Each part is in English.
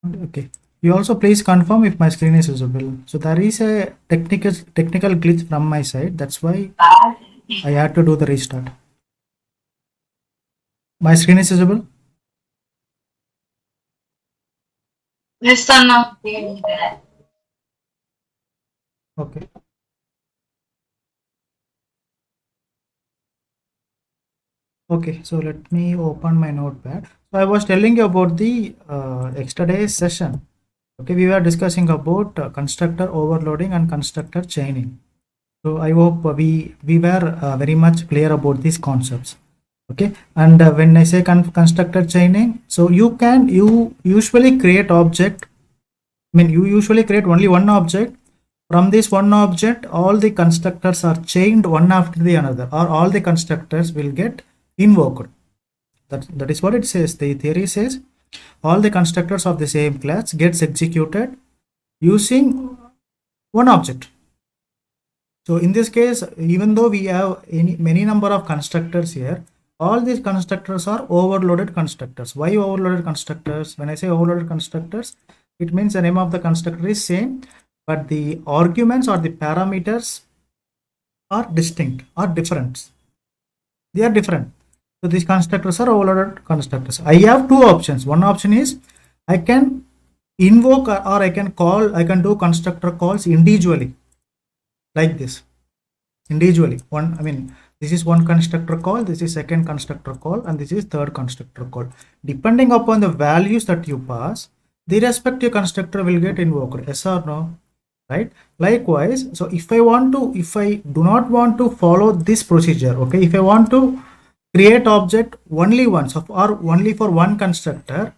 Okay. You also please confirm if my screen is visible. So there is a technical glitch from my side. That's why I had to do the restart. My screen is visible. Yes, sir, no. Okay. Okay. So let me open my notepad. So I was telling you about the yesterday's session. Okay, we were discussing about constructor overloading and constructor chaining. So I hope we were very much clear about these concepts. Okay, and when I say constructor chaining, so you usually create object. I mean, you usually create only one object. From this one object, all the constructors are chained one after the another, or all the constructors will get invoked. That is what it says. The theory says all the constructors of the same class gets executed using one object. So in this case, even though we have many number of constructors here, all these constructors are overloaded constructors. Why overloaded constructors? When I say overloaded constructors, it means the name of the constructor is same, but the arguments or the parameters are distinct or different. They are different. So these constructors are overloaded constructors. I have two options. One option is I can invoke or I can call, I can do constructor calls individually like this. Individually, one, I mean, this is one constructor call, this is second constructor call, and this is third constructor call. Depending upon the values that you pass, the respective constructor will get invoked, yes or no, right? Likewise, so if I do not want to follow this procedure, okay, if I want to create object only once or only for one constructor,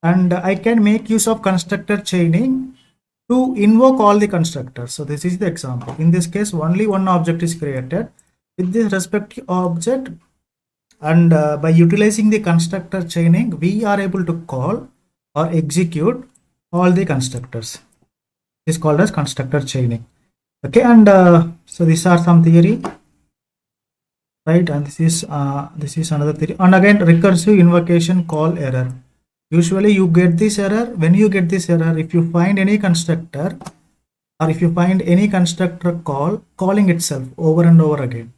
and I can make use of constructor chaining to invoke all the constructors. So this is the example. In this case, only one object is created with this respective object, and by utilizing the constructor chaining, we are able to call or execute all the constructors. This is called as constructor chaining. Okay, and so these are some theory, right? And this is another theory. And again, recursive invocation call error. Usually you get this error. When you get this error, if you find any constructor or if you find any constructor calling itself over and over again.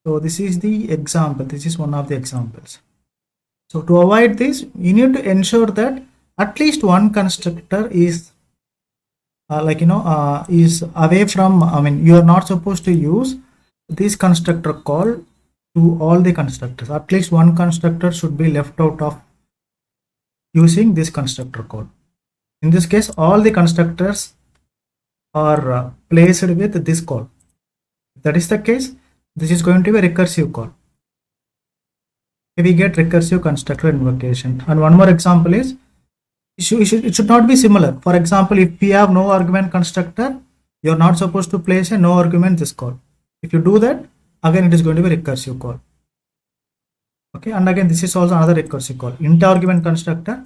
So this is the example. This is one of the examples. So to avoid this, you need to ensure that at least one constructor is is away from, I mean, you are not supposed to use this constructor call to all the constructors. At least one constructor should be left out of using this constructor call. In this case, all the constructors are placed with this call. If that is the case, this is going to be a recursive call. We get recursive constructor invocation. And one more example is it should not be similar. For example, if we have no argument constructor, you're not supposed to place a no argument this call. If you do that, again it is going to be recursive call. Okay, and again this is also another recursive call. Int argument constructor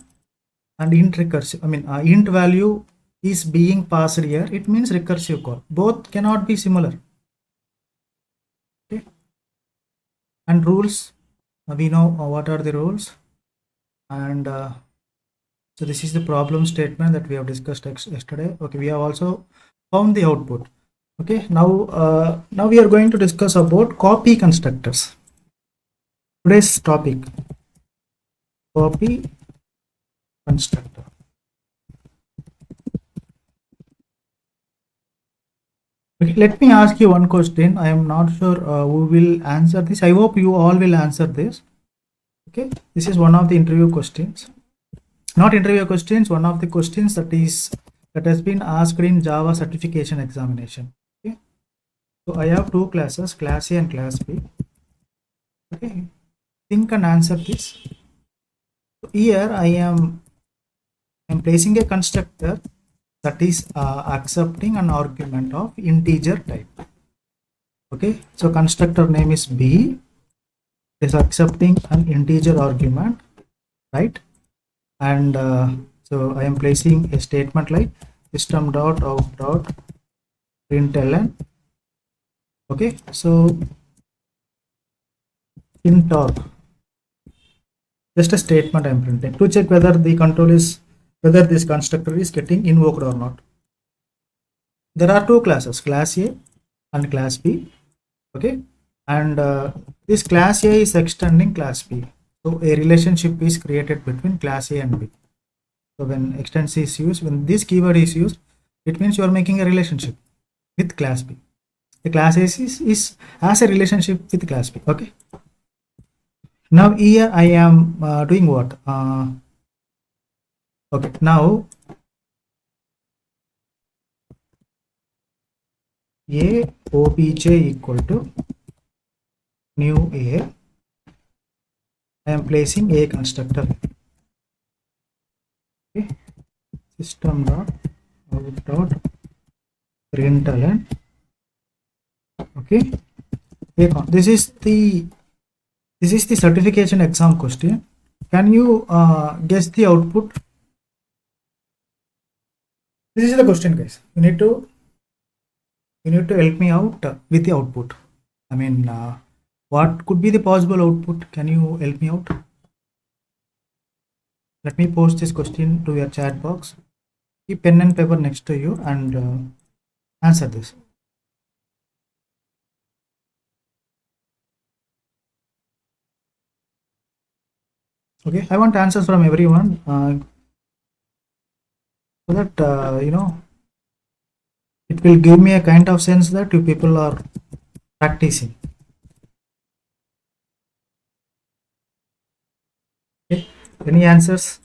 and int recursive, I mean int value is being passed here. It means recursive call. Both cannot be similar. Okay, and rules, we know what are the rules, and so this is the problem statement that we have discussed yesterday. Okay, we have also found the output. Okay, now we are going to discuss about copy constructors. Today's topic, copy constructor. Okay, let me ask you one question. I am not sure who will answer this. I hope you all will answer this. Okay, this is one of the interview questions. Not interview questions, one of the questions that has been asked in Java certification examination. Okay, so I have two classes, class A and class B. Okay, think and answer this. So here I am placing a constructor that is accepting an argument of integer type. Okay, so constructor name is B, is accepting an integer argument, right? And so I am placing a statement like system.out.println. Okay, so int arg, just a statement I am printing to check whether the control is whether this constructor is getting invoked or not. There are two classes, class A and class B. Okay, and this class A is extending class B. So a relationship is created between class A and B. So when extends is used, when this keyword is used, it means you are making a relationship with class B. The class A is has a relationship with class B. Okay. Now here I am doing what? Okay. Now A obj equal to new A. I am placing a constructor. Okay. System dot out dot println. Okay. This is the certification exam question. Can you guess the output? This is the question, guys. You need to help me out with the output. I mean, what could be the possible output? Can you help me out? Let me post this question to your chat box. Keep pen and paper next to you and answer this. Okay, I want answers from everyone so that it will give me a kind of sense that you people are practicing. Okay, any answers?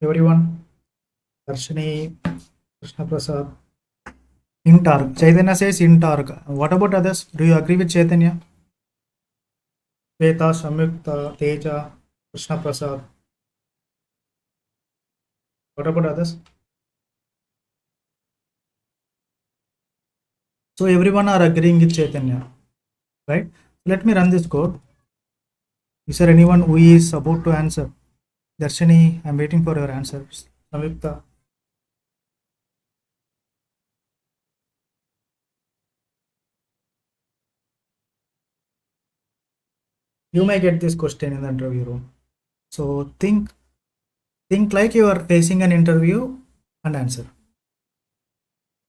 Everyone? Darshini, Krishna Prasad. Intarg. Chaitanya says Intarg. What about others? Do you agree with Chaitanya? Shweta, Samyukta, Teja, Krishna Prasad. What about others? So everyone are agreeing with Chaitanya, right? Let me run this code. Is there anyone who is about to answer? Darshini, I'm waiting for your answers. Samyukta. You may get this question in the interview room. So think like you are facing an interview and answer.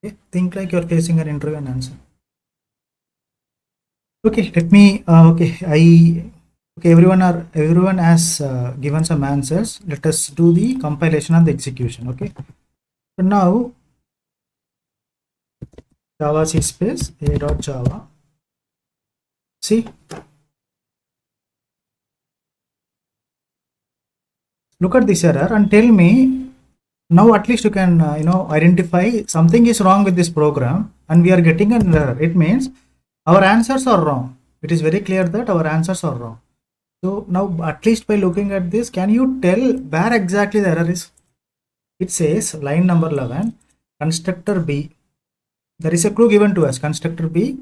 Okay? Think like you are facing an interview and answer. Okay, let me. Okay, everyone has given some answers. Let us do the compilation and the execution. Okay. So now Java C space a.java. See, look at this error and tell me. Now at least you can identify something is wrong with this program and we are getting an error. It means our answers are wrong. It is very clear that our answers are wrong. So now at least by looking at this, can you tell where exactly the error is? It says line number 11, constructor B. There is a clue given to us, constructor B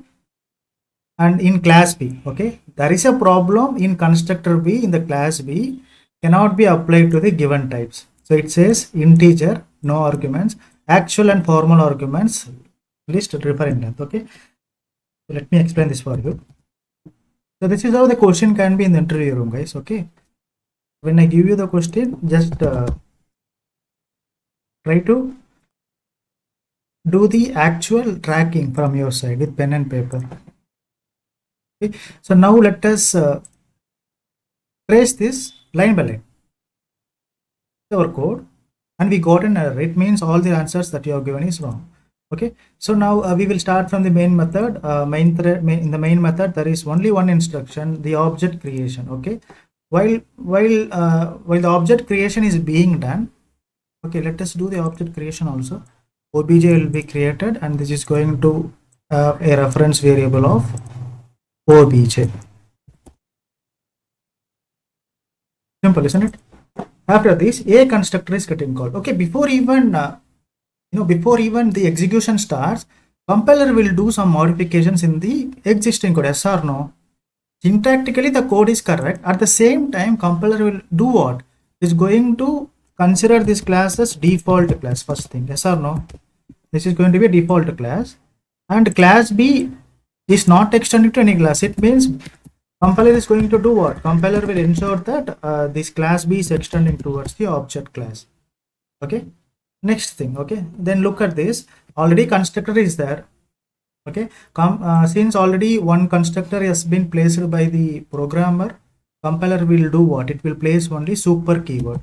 and in class B. Okay, there is a problem in constructor B in the class B cannot be applied to the given types. So it says integer, no arguments, actual and formal arguments, list referring length. Okay, so let me explain this for you. So this is how the question can be in the interview room, guys. Okay, when I give you the question, just try to do the actual tracking from your side with pen and paper. Okay, so now let us trace this line by line. Our code and we got an error. It means all the answers that you have given is wrong. Okay, so now we will start from the main method. In the main method there is only one instruction, the object creation. Okay, while the object creation is being done, okay, let us do the object creation also. Obj will be created and this is going to have a reference variable of obj. Simple, isn't it? After this, a constructor is getting called. Okay, before even the execution starts, compiler will do some modifications in the existing code. Yes or no? Syntactically, the code is correct. At the same time, compiler will do what? Is going to consider this class as default class. First thing, yes or no? This is going to be a default class, and class B is not extended to any class. It means compiler is going to do what? Compiler will ensure that this class B is extending towards the object class. Okay. Next thing. Okay. Then look at this. Already constructor is there. Okay. Since already one constructor has been placed by the programmer, compiler will do what? It will place only super keyword.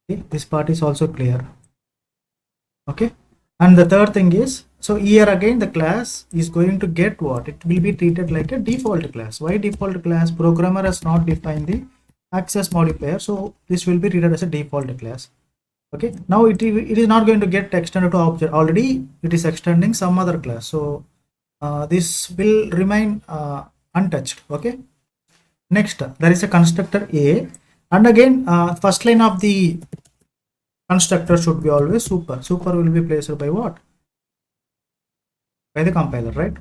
Okay. This part is also clear. Okay. And the third thing is, so here again the class is going to get what? It will be treated like a default class. Why default class? Programmer has not defined the access modifier, so this will be treated as a default class. Okay, now it is not going to get extended to object. Already it is extending some other class, so this will remain untouched. Okay. Next, there is a constructor A, and again first line of the constructor should be always super. Super will be placed by what? By the compiler, right?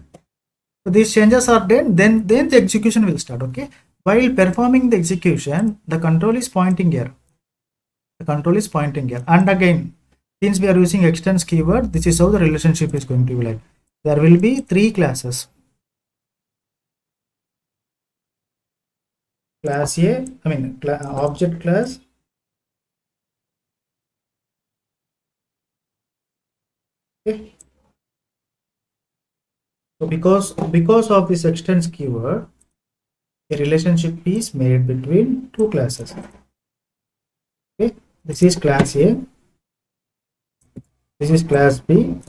So these changes are done, then the execution will start. Okay, while performing the execution, the control is pointing here. The control is pointing here, and again, since we are using extends keyword, this is how the relationship is going to be like. There will be three classes. Class A, object class. Okay. So because of this extends keyword, a relationship is made between two classes. Okay, this is class A, this is class B,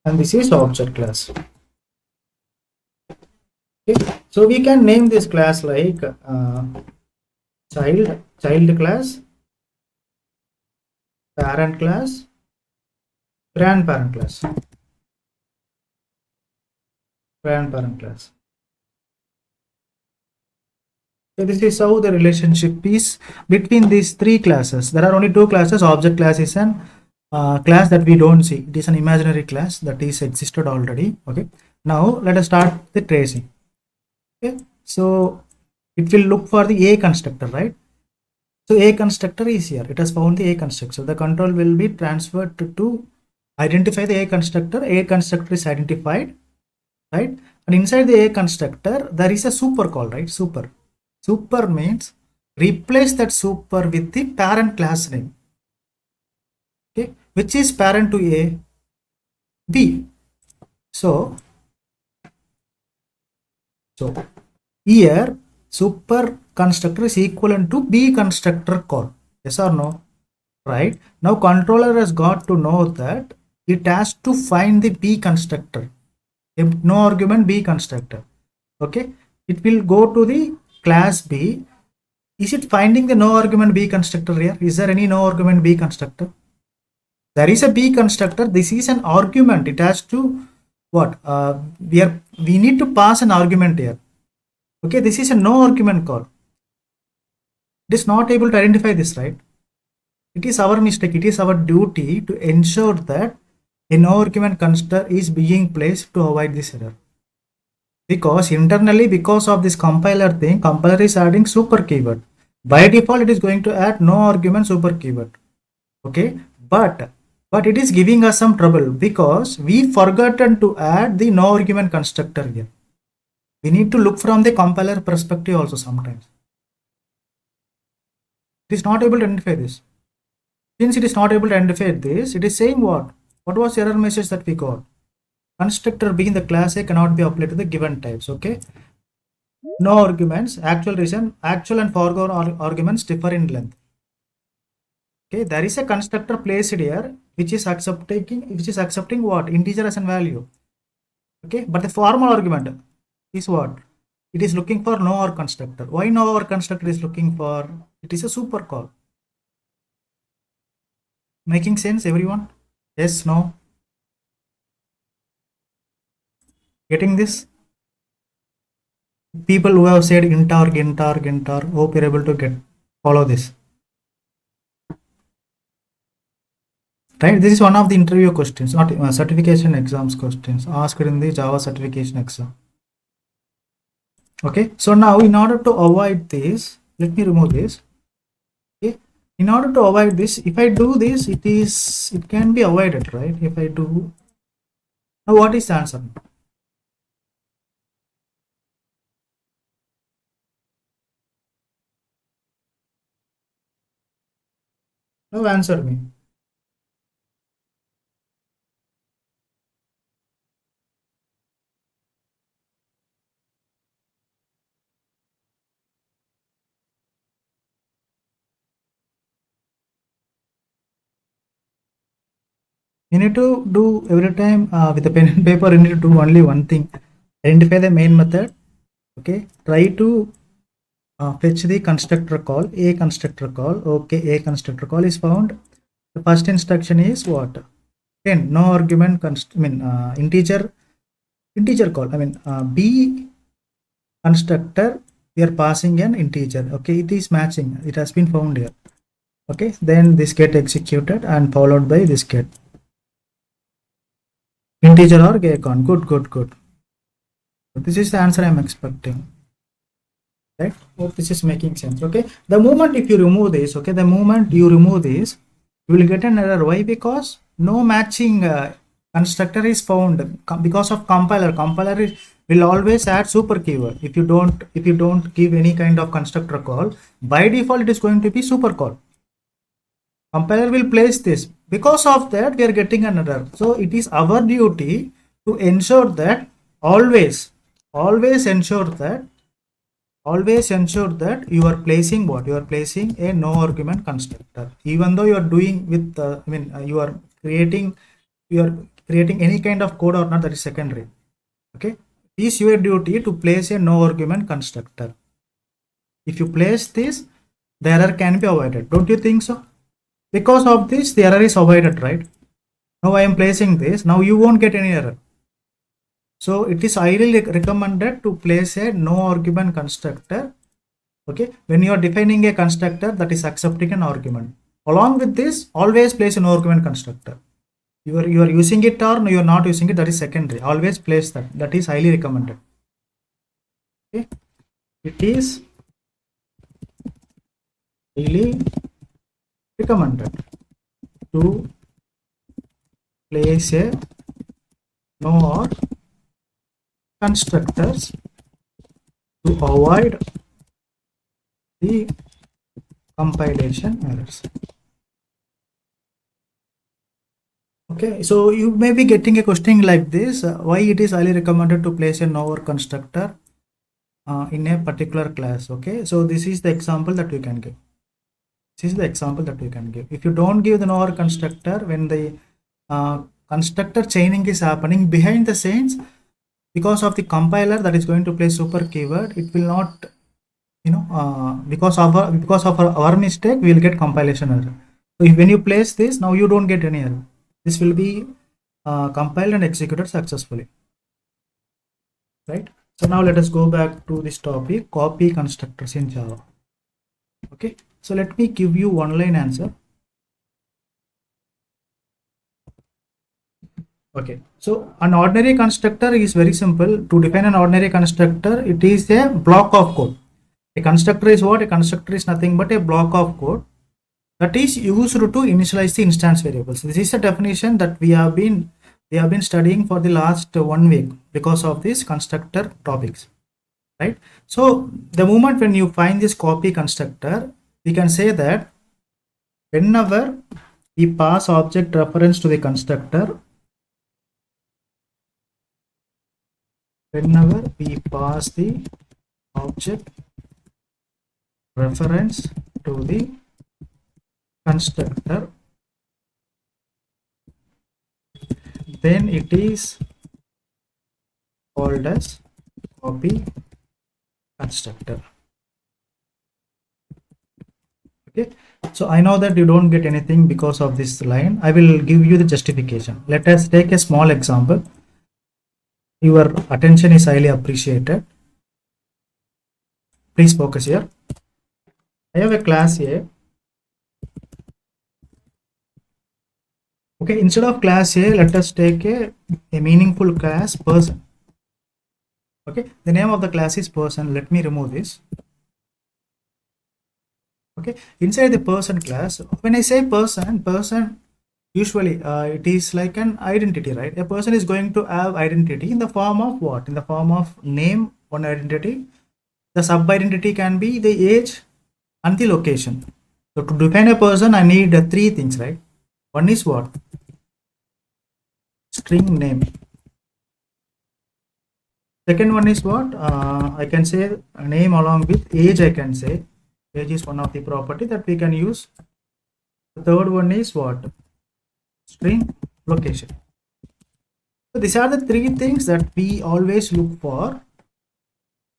and this is object class. Okay, so we can name this class like child class, parent class, grandparent class. So this is how the relationship is between these three classes. There are only two classes. Object class is an class that we don't see. It is an imaginary class that is existed already. Okay. Now let us start the tracing. Okay. So it will look for the A constructor, right? So A constructor is here. It has found the A constructor. So the control will be transferred to identify the A constructor. A constructor is identified, right? And inside the A constructor, there is a super call, right? Super. Super means replace that super with the parent class name. Okay, which is parent to A? B. So here super constructor is equivalent to B constructor call. Yes or no? Right. Now controller has got to know that it has to find the B constructor. No argument B constructor. Okay. It will go to the class B. Is it finding the no argument B constructor here? Is there any no argument B constructor? There is a B constructor. This is an argument. It has to what? We need to pass an argument here. Okay, this is a no argument call. It is not able to identify this, right? It is our mistake. It is our duty to ensure that a no argument constructor is being placed to avoid this error. Because internally, because of this compiler thing, compiler is adding super keyword. By default, it is going to add no argument super keyword. Okay, but it is giving us some trouble because we forgotten to add the no argument constructor here. We need to look from the compiler perspective also sometimes. It is not able to identify this. Since it is not able to identify this, it is saying what? What was the error message that we got? Constructor being the class A cannot be applied to the given types. Okay. No arguments. Actual and foregone arguments differ in length. Okay, there is a constructor placed here which is accepting what? Integer as a value. Okay, but the formal argument is what? It is looking for no or constructor. Why no or constructor is looking for? It is a super call. Making sense, everyone? Yes, no? Getting this? People who have said intar, hope you're able to follow this. Right, this is one of the interview questions, not certification exams questions asked in the Java certification exam. Okay, so now in order to avoid this, let me remove this. Okay, In order to avoid this, if I do this, it can be avoided, right? If I do, now what is the answer? Now answer me. You need to do every time with a pen and paper. You need to do only one thing: identify the main method. Okay, try to fetch the constructor call. A constructor call. Okay, a constructor call is found. The first instruction is what? 10. No argument. Integer call. B constructor. We are passing an integer. Okay, it is matching. It has been found here. Okay, then this get executed and followed by this get integer or gacon. Good. This is the answer I'm expecting. Right? Hope this is making sense. Okay. The moment if you remove this, okay, the moment you remove this, you will get an error. Why? Because no matching constructor is found because of compiler. Compiler will always add super keyword. If you don't give any kind of constructor call, by default it is going to be super call. Compiler will place this. Because of that, we are getting an error. So it is our duty to ensure that always ensure that you are placing what? You are placing a no argument constructor. Even though you are doing with, you are creating any kind of code or not, that is secondary. Okay. It is your duty to place a no argument constructor. If you place this, the error can be avoided. Don't you think so? Because of this, the error is avoided, right? Now I am placing this. Now you won't get any error. So it is highly recommended to place a no argument constructor. Okay, when you are defining a constructor that is accepting an argument. Along with this, always place a no argument constructor. You are using it or you are not using it, that is secondary. Always place that. That is highly recommended. Okay, it is highly recommended to place a no or constructors to avoid the compilation errors. Okay, so you may be getting a question like this: why it is highly recommended to place a no or constructor in a particular class? Okay, so this is the example that you can give. If you don't give the no or constructor, when the constructor chaining is happening behind the scenes, because of the compiler that is going to place super keyword, it will not, because of our mistake, we will get compilation error. So when you place this, now you don't get any error. This will be compiled and executed successfully, right? So now let us go back to this topic: copy constructors in Java. Okay, so let me give you one line answer. Okay, so an ordinary constructor is very simple. To define an ordinary constructor, it is a block of code. A constructor is what? A constructor is nothing but a block of code that is used to initialize the instance variables. This is a definition that we have been studying for the last 1 week because of these constructor topics, right? So the moment when you find this copy constructor, we can say that whenever we pass object reference to the constructor, whenever we pass the object reference to the constructor, then it is called as copy constructor. Okay, so I know that you don't get anything because of this line. I will give you the justification. Let us take a small example. Your attention is highly appreciated. Please focus here. I have a class A. Okay, instead of class A, let us take a meaningful class person. Okay, the name of the class is person. Let me remove this. Okay, inside the person class, when I say person usually it is like an identity, right? A person is going to have identity in the form of what? In the form of name, one identity. The sub identity can be the age and the location. So to define a person, I need three things, right? One is what? String name. Second one is what? I can say name along with age. I can say age is one of the property that we can use. The third one is what? String location. So these are the three things that we always look for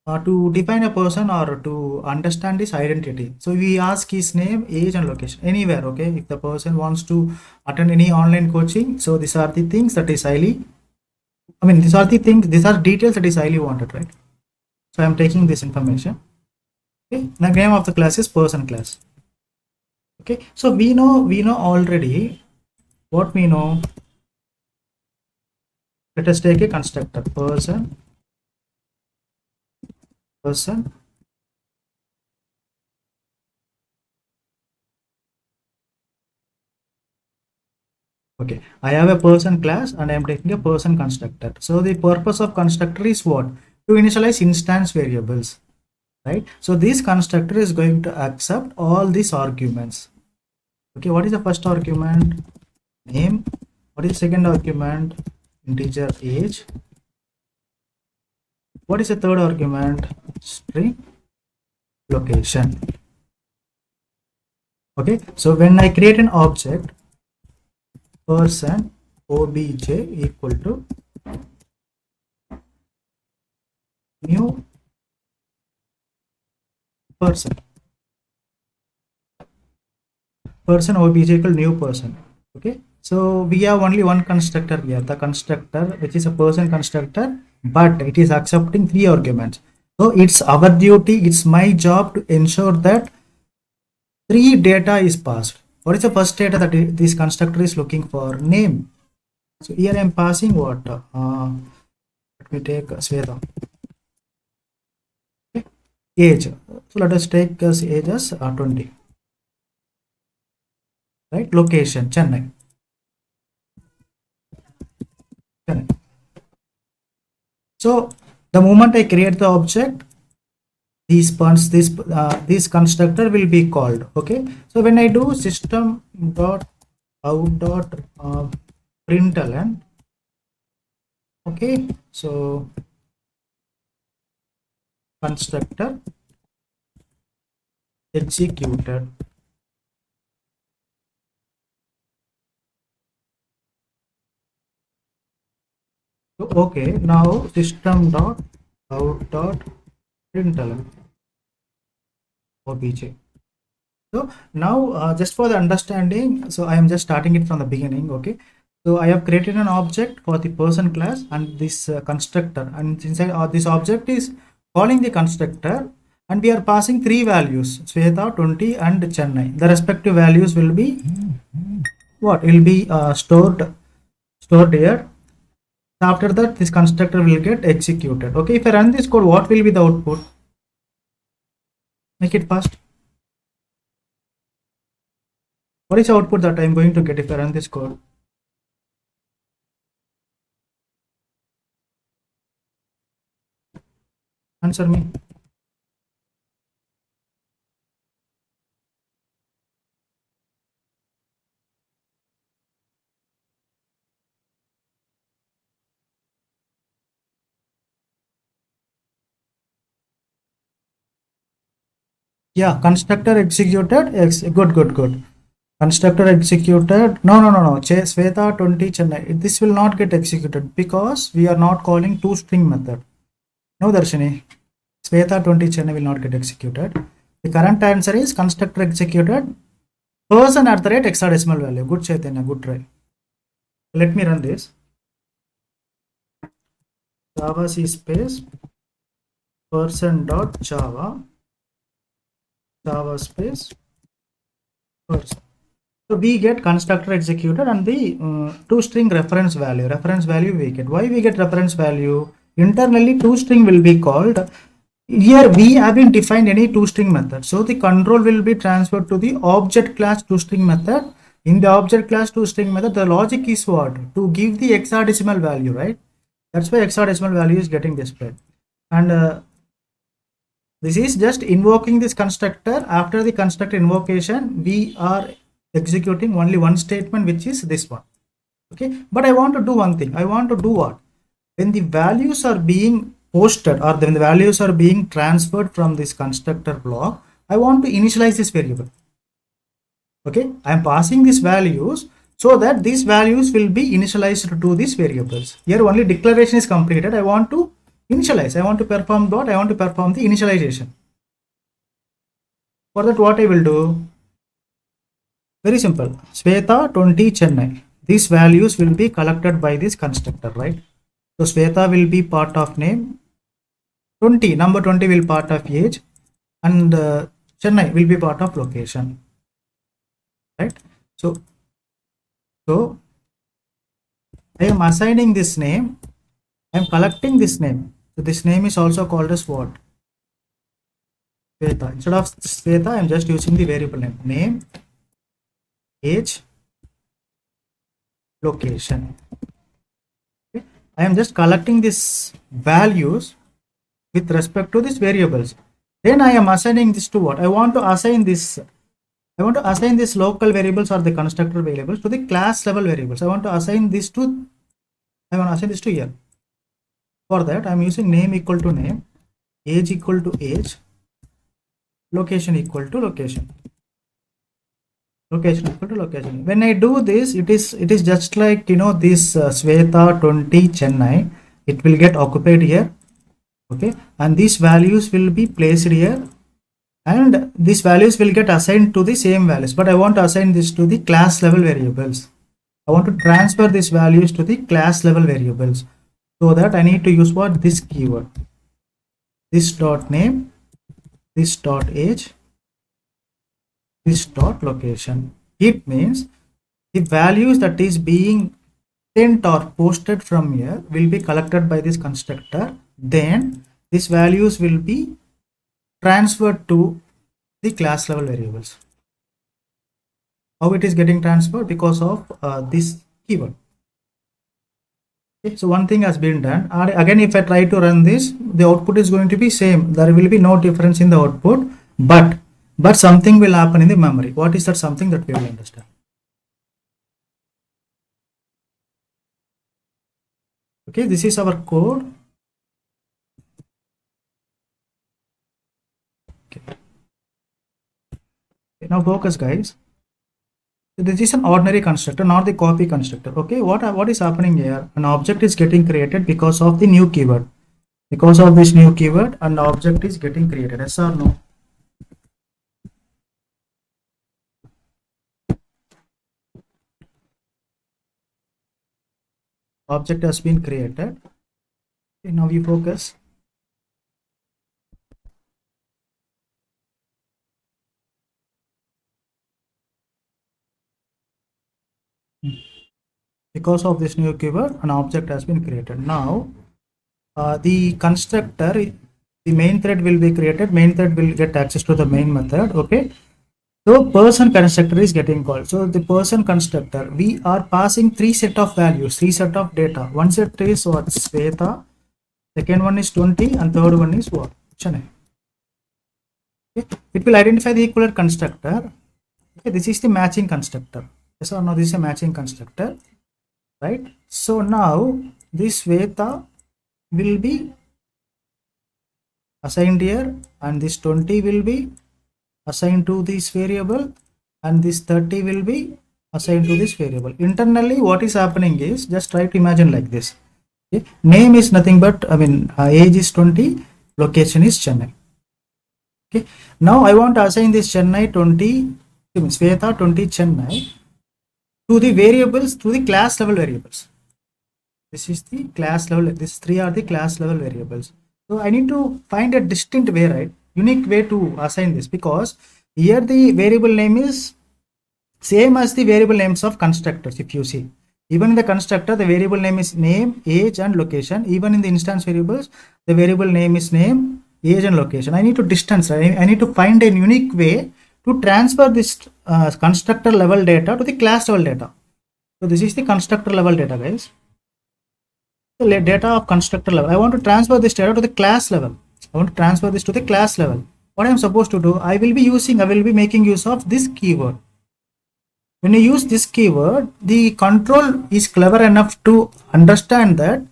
to define a person or to understand his identity. So we ask his name, age, and location anywhere. Okay, if the person wants to attend any online coaching, so these are the things that is highly. I mean, these are the things. These are details that is highly wanted, right? So I am taking this information. Okay, the name of the class is person class. Okay, so we know already what we know. Let us take a constructor person. Okay, I have a person class and I am taking a person constructor. So the purpose of constructor is what? To initialize instance variables, right? So this constructor is going to accept all these arguments. Okay, what is the first argument? Name. What is the second argument? Integer age. What is the third argument? String location. Okay, so when I create an object, person obj equal to new person obj equal new person. Okay, so we have only one constructor here, the constructor which is a person constructor, but it is accepting three arguments. So it's our duty, it's my job to ensure that three data is passed. What is the first data that this constructor is looking for? Name. So here I am passing what? Let me take Sweta. Okay. Age. So let us take as age as 20. Right? Location Chennai. So the moment I create the object, this constructor will be called. Okay, so when I do system dot out dot println, okay, so constructor executed. So okay, now system dot out dot println obj. So now just for the understanding, so I am just starting it from the beginning. Okay, so I have created an object for the person class and this constructor, and inside this object is calling the constructor, and we are passing three values, Sweta, 20 and Chennai. The respective values will be what? Will be stored here. After that, this constructor will get executed. Okay, if I run this code, what will be the output? Make it fast. What is the output that I am going to get if I run this code? Answer me. Yeah, constructor executed. Good. Constructor executed. No. Sweta 20 Chennai. This will not get executed because we are not calling toString method. No, Darshini. Sweta 20 Chennai will not get executed. The current answer is constructor executed. Person at the rate hexadecimal value. Good, Chaitanya. Good try. Let me run this. Java C space person.java space person. So we get constructor executed and the toString reference value we get. Why we get reference value? Internally toString will be called Here we haven't defined any toString method. So the control will be transferred to the object class toString method. In the object class toString method, the logic is what? To give the hexadecimal value, right? That's why hexadecimal value is getting displayed. And this is just invoking this constructor. After the constructor invocation, we are executing only one statement, which is this one. Okay, but I want to do one thing. I want to do what? When the values are being posted or when the values are being transferred from this constructor block, I want to initialize this variable. Okay, I am passing these values so that these values will be initialized to these variables. Here only declaration is completed. I want to initialize. I want to perform what? I want to perform the initialization. For that, what I will do? Very simple. Sweta 20 Chennai. These values will be collected by this constructor, right? So Sweta will be part of name. 20, number 20 will part of age, and Chennai will be part of location, right? So I am assigning this name. I am collecting this name. So this name is also called as what? Sweta. Instead of Sweta, I am just using the variable name, age, location. Okay. I am just collecting these values with respect to these variables. Then I am assigning this to what? I want to assign this. I want to assign these local variables or the constructor variables to the class level variables. I want to assign this to. I want to assign this to here. For that, I am using name equal to name, age equal to age, location equal to location. Location equal to location. When I do this, it is just like, you know, this Sweta 20 Chennai. It will get occupied here. Okay, and these values will be placed here, and these values will get assigned to the same values, but I want to assign this to the class level variables. I want to transfer these values to the class level variables. So that I need to use what? This keyword, this dot name, this dot age, this dot location. It means the values that is being sent or posted from here will be collected by this constructor. Then these values will be transferred to the class level variables. How it is getting transferred? Because of this keyword. Okay, so one thing has been done. Again, if I try to run this, the output is going to be same. There will be no difference in the output, but something will happen in the memory. What is that something? That we will understand. Okay, this is our code. Okay. Now focus, guys. So this is an ordinary constructor, not the copy constructor. Okay, what is happening here? An object is getting created because of the new keyword. Because of this new keyword, an object is getting created. Yes or no? Object has been created. Okay, now we focus. Because of this new keyword, an object has been created. Now the constructor, the main thread will be created. Main thread will get access to the main method. Okay, so person constructor is getting called. So the person constructor, we are passing three set of values, three set of data. One set is what? Sweta, second one is 20, and third one is what? Chennai. Okay. It will identify the equivalent constructor. Okay, this is the matching constructor. Yes or no? This is a matching constructor, right? So now this Sweta will be assigned here, and this 20 will be assigned to this variable, and this 30 will be assigned to this variable. Internally, what is happening is, just try to imagine like this. Okay? Name is nothing but, age is 20, location is Chennai. Okay, now I want to assign this Chennai 20, Sweta 20 Chennai to the variables, to the class level variables. This is the class level, these three are the class level variables. So I need to find a distinct way, right? Unique way to assign this, because here the variable name is same as the variable names of constructors. If you see, even in the constructor, the variable name is name, age, and location. Even in the instance variables, the variable name is name, age and location. I need to distance, right? I need to find a unique way to transfer this constructor level data to the class level data. So this is the constructor level data, guys. The data of constructor level. I want to transfer this data to the class level. I want to transfer this to the class level. What I am supposed to do, I will be making use of this keyword. When you use this keyword, the control is clever enough to understand that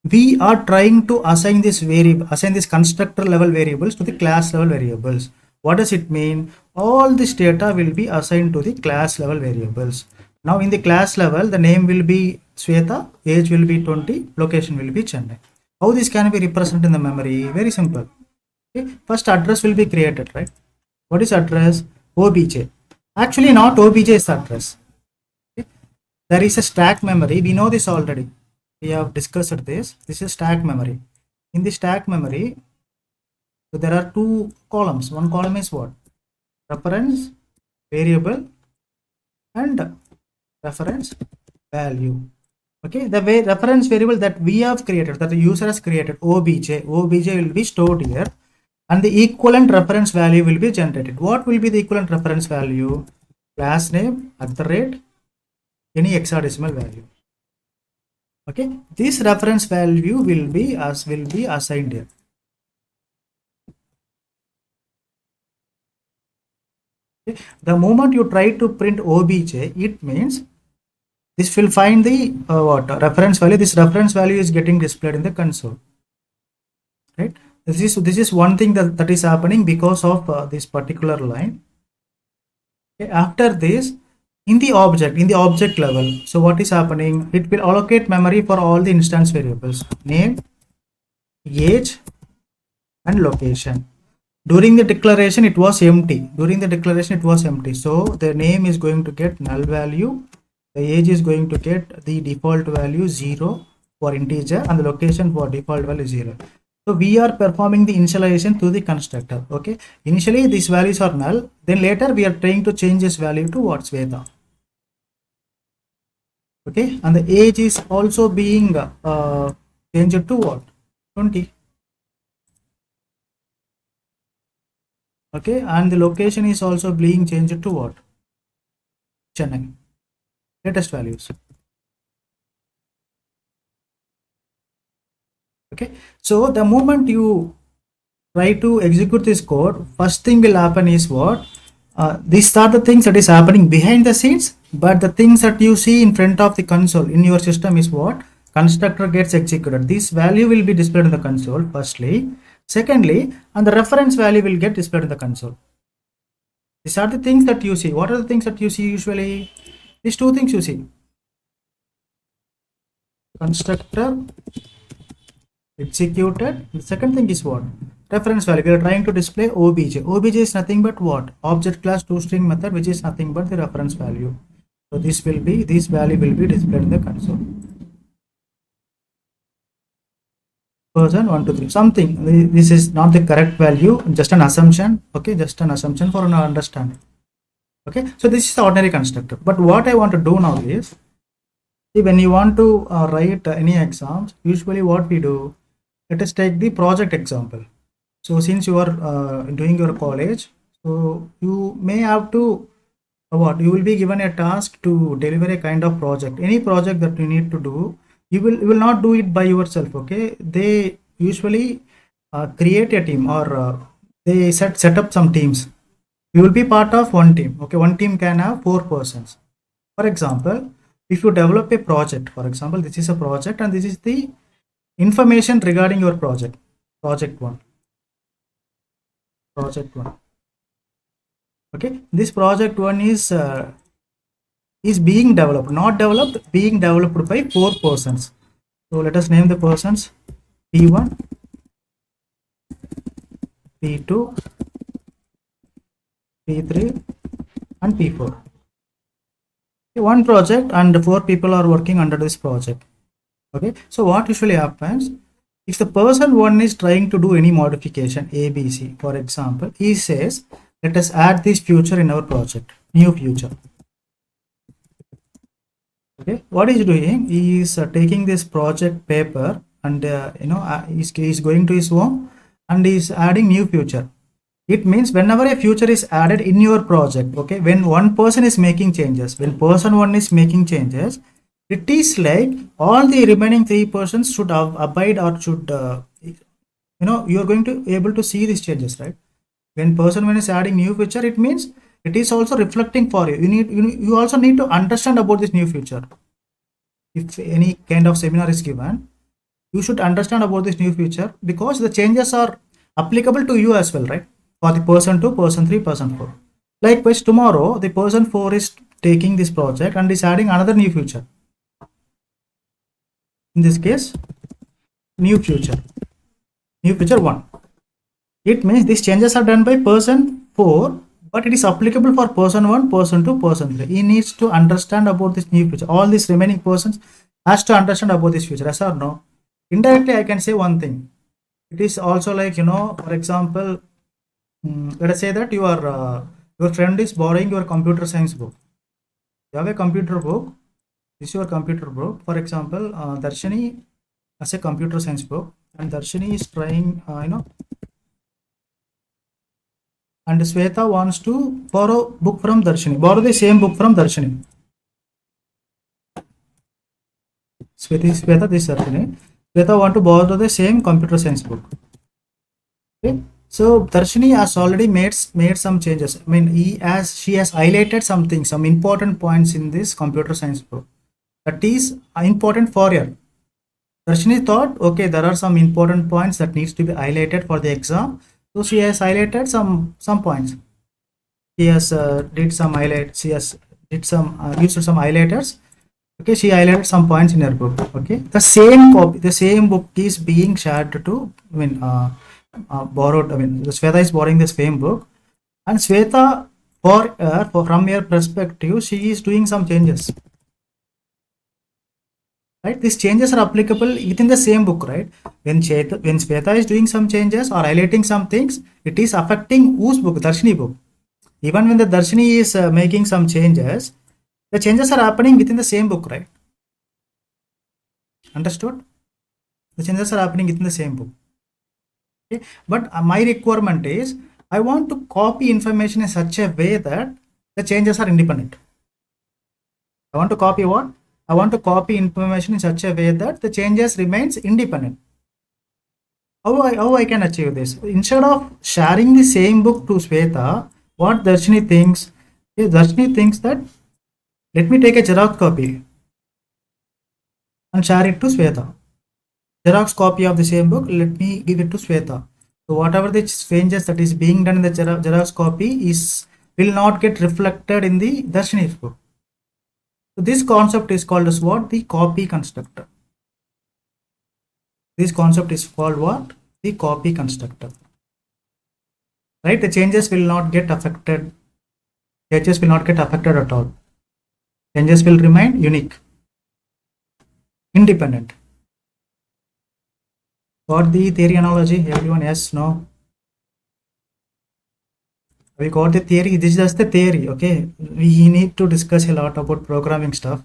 we are trying to assign this constructor level variables to the class level variables. What does it mean? All this data will be assigned to the class level variables. Now in the class level, the name will be Sweta, age will be 20, location will be Chennai. How this can be represented in the memory? Very simple. Okay. First address will be created, right? What is address? OBJ. Actually not OBJ is the address. Okay. There is a stack memory. We know this already. We have discussed this. This is stack memory. In the stack memory, so there are two columns. One column is what? Reference variable and reference value. Okay, the reference variable that we have created, that the user has created, OBJ will be stored here, and the equivalent reference value will be generated. What will be the equivalent reference value? Class name @ any hexadecimal value. Okay, this reference value will be assigned here. Okay. The moment you try to print OBJ, it means this will find the reference value. This reference value is getting displayed in the console, right? This is one thing that is happening because of this particular line. Okay. After this, in the object level, so what is happening? It will allocate memory for all the instance variables: name, age, and location. During the declaration, it was empty. So the name is going to get null value. The age is going to get the default value 0 for integer, and the location for default value 0. So we are performing the initialization to the constructor. Okay. Initially these values are null. Then later we are trying to change this value to what? Sweta. Okay. And the age is also being changed to what? 20. Okay. And the location is also being changed to what? Chennai. Latest values. Okay, so the moment you try to execute this code, first thing will happen is what? These are the things that is happening behind the scenes, but the things that you see in front of the console in your system is what? Constructor gets executed. This value will be displayed in the console firstly. Secondly, and the reference value will get displayed in the console. These are the things that you see. What are the things that you see usually? These two things you see. Constructor executed. The second thing is what? Reference value. We are trying to display OBJ. OBJ is nothing but what? Object class toString method, which is nothing but the reference value. So this value will be displayed in the console. Person 1, 2, 3. Something. This is not the correct value. Just an assumption. Okay, just an assumption for an understanding. Okay, so this is the ordinary constructor. But what I want to do now is, see, when you want to write any exams, usually what we do, let us take the project example. So since you are doing your college, so you may have to you will be given a task to deliver a kind of project. Any project that you need to do, you will not do it by yourself. Okay, they usually create a team, or they set up some teams. You will be part of one team. Okay, one team can have 4 persons. For example, if you develop a project, for example, this is a project and this is the information regarding your project. Project 1. Okay, this project 1 is being developed, not developed, being developed by 4 persons. So let us name the persons P1, P2, P3 and P4. One project and 4 people are working under this project. Okay, so what usually happens, if the person 1 is trying to do any modification ABC, for example, he says, let us add this feature in our project, new feature. Okay, what he's doing, he is taking this project paper and he's going to his home and is adding new feature. It means whenever a feature is added in your project, okay, when one person is making changes, when person one is making changes, it is like all the remaining three persons should abide or should, you are going to able to see these changes, right? When person one is adding new feature, it means it is also reflecting for you. You also need to understand about this new feature. If any kind of seminar is given, you should understand about this new feature because the changes are applicable to you as well, right? For the person 2, person 3, person 4. Likewise, tomorrow the person 4 is taking this project and is adding another new feature. In this case, new feature 1. It means these changes are done by person 4, but it is applicable for person 1, person 2, person 3. He needs to understand about this new feature. All these remaining persons has to understand about this feature, yes or no? Indirectly, I can say one thing. It is also like, for example, let us say that your friend is borrowing your computer science book. You have a computer book. This is your computer book. For example, Darshini has a computer science book, and Darshini is trying, and Sweta wants to borrow book from Darshini. Borrow the same book from Darshini. Sweta, this Darshini. Sweta want to borrow the same computer science book. Okay. So Darshini has already made some changes. I mean, she has highlighted something, some important points in this computer science book that is important for her. Darshini thought, okay, there are some important points that needs to be highlighted for the exam. So she has highlighted some points. She has did some highlight. She has did some used some highlighters. Okay, she highlighted some points in her book. Okay, the same copy, the same book is being shared to. I mean, borrowed. I mean, Sweta is borrowing the same book, and Sweta, from her perspective, she is doing some changes. Right, these changes are applicable within the same book, right? When Sweta is doing some changes or highlighting some things, it is affecting whose book? Darshini book. Even when the Darshini is making some changes, the changes are happening within the same book, right? Understood? The changes are happening within the same book. Okay, but my requirement is I want to copy information in such a way that the changes are independent. I want to copy what? I want to copy information in such a way that the changes remains independent. How I can achieve this? Instead of sharing the same book to Sweta, what Darshini thinks, Darshini thinks that let me take a Xerox copy and share it to Sweta. Xerox copy of the same book, let me give it to Sweta. So whatever the changes that is being done in the Xerox copy will not get reflected in the Darshini's book. So this concept is called as what? The copy constructor. This concept is called what? The copy constructor. Right? The changes will not get affected. Changes will not get affected at all. Changes will remain unique, independent. Got the theory analogy? Everyone, yes, no? We got the theory. This is just the theory, okay? We need to discuss a lot about programming stuff.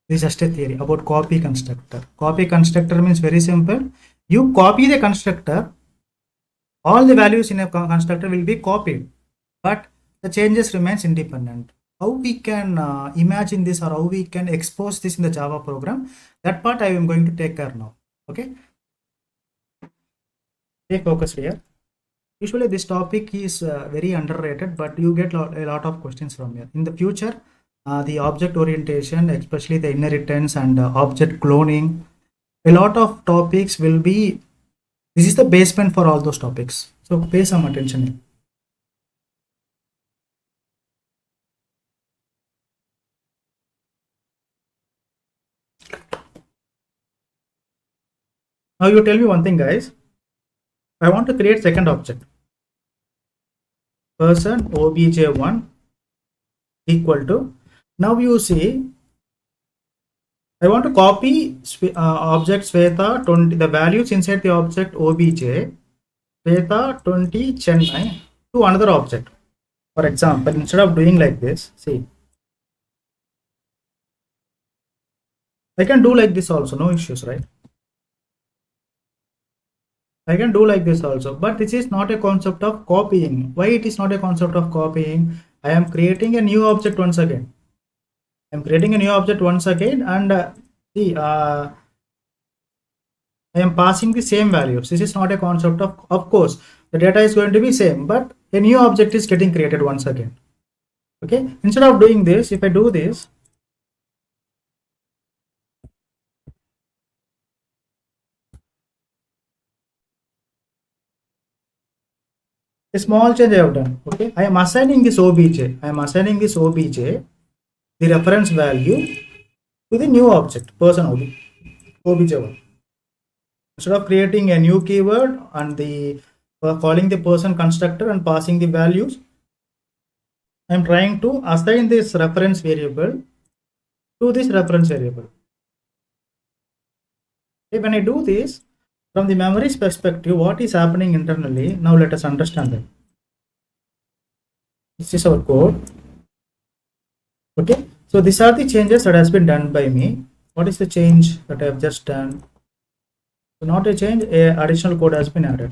This is just a theory about copy constructor. Copy constructor means very simple. You copy the constructor, all the values in a constructor will be copied, but the changes remains independent. How we can imagine this or how we can expose this in the Java program, that part I am going to take care now. Okay, stay focused here. Usually this topic is very underrated, but you get a lot of questions from here. In the future, the object orientation, especially the inheritance and object cloning, a lot of topics will be, this is the basement for all those topics. So pay some attention here. Now you tell me one thing, guys. I want to create second object. Person obj1 equal to, now you see, I want to copy object Sweta 20, the values inside the object obj Sweta 20 Chennai to another object. For example, instead of doing like this, see, I can do like this also, no issues, right? I can do like this also, but this is not a concept of copying. Why it is not a concept of copying? I am creating a new object once again. I'm creating a new object once again, and see, I am passing the same values. This is not a concept of course, the data is going to be same, but a new object is getting created once again. Okay, instead of doing this, if I do this, a small change I have done. Okay, I am assigning this obj. I am assigning this obj the reference value to the new object person obj1. Instead of creating a new keyword and the calling the person constructor and passing the values, I am trying to assign this reference variable to this reference variable. Okay, when I do this, from the memory's perspective, what is happening internally? Now let us understand it. This is our code. Okay, so these are the changes that has been done by me. What is the change that I have just done? So not a change, a additional code has been added.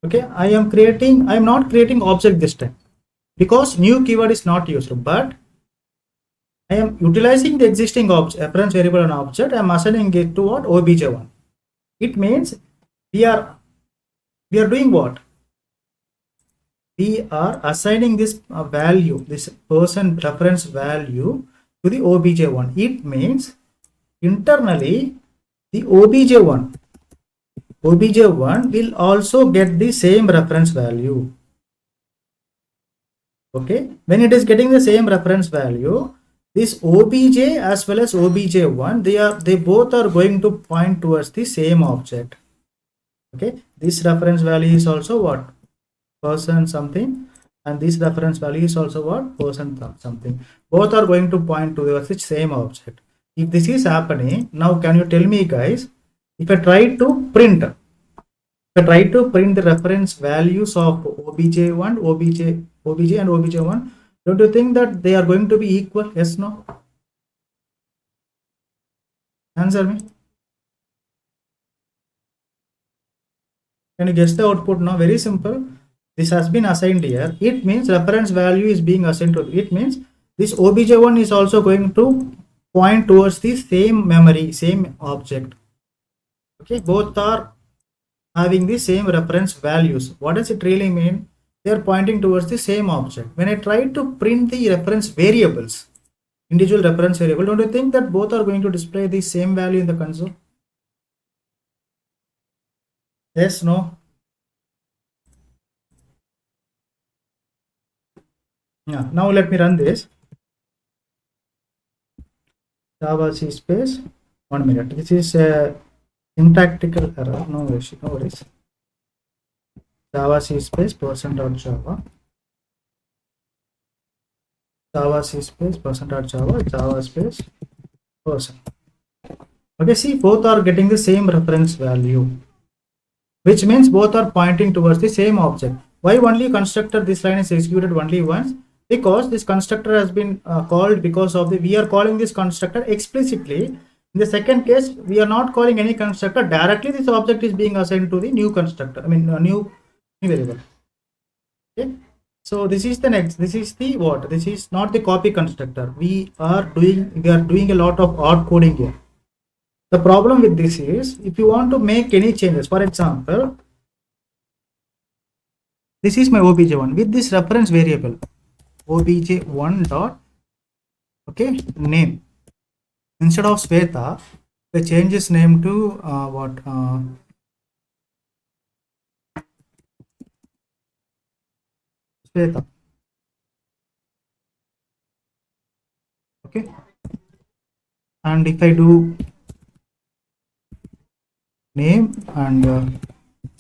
Okay, I am not creating object this time because new keyword is not used, but I am utilizing the existing object, reference variable and object. I am assigning it to what? obj1. It means we are doing what? We are assigning this value, this person reference value to the obj1. It means internally the obj1 will also get the same reference value. Okay, when it is getting the same reference value, this obj as well as obj1, they both are going to point towards the same object. Okay, this reference value is also what? Person something, and this reference value is also what? Person something. Both are going to point towards the same object. If this is happening, now can you tell me guys, if I try to print the reference values of obj1, obj and obj1, don't you think that they are going to be equal? Yes, no? Answer me. Can you guess the output now? Very simple. This has been assigned here. It means reference value is being assigned to it. Means this obj1 is also going to point towards the same memory, same object. Okay, both are having the same reference values. What does it really mean? They are pointing towards the same object. When I try to print the reference variables, individual reference variable, don't you think that both are going to display the same value in the console? Yes, no? Yeah, now let me run this. Java C space, 1 minute. This is a syntactical error. No worries, no worries. Java C space person.java. Java C space person.java, Java space person. Okay, see, both are getting the same reference value, which means both are pointing towards the same object. Why only constructor this line is executed only once? Because this constructor has been called because of we are calling this constructor explicitly. In the second case, we are not calling any constructor directly. This object is being assigned to the new constructor. I mean, a new variable. Okay. So this is the next. This is the what? This is not the copy constructor. We are doing a lot of odd coding here. The problem with this is, if you want to make any changes, for example, this is my obj1 with this reference variable obj1 dot name. Instead of Sweta, I change his name to what? Sweta. Okay. And if I do name and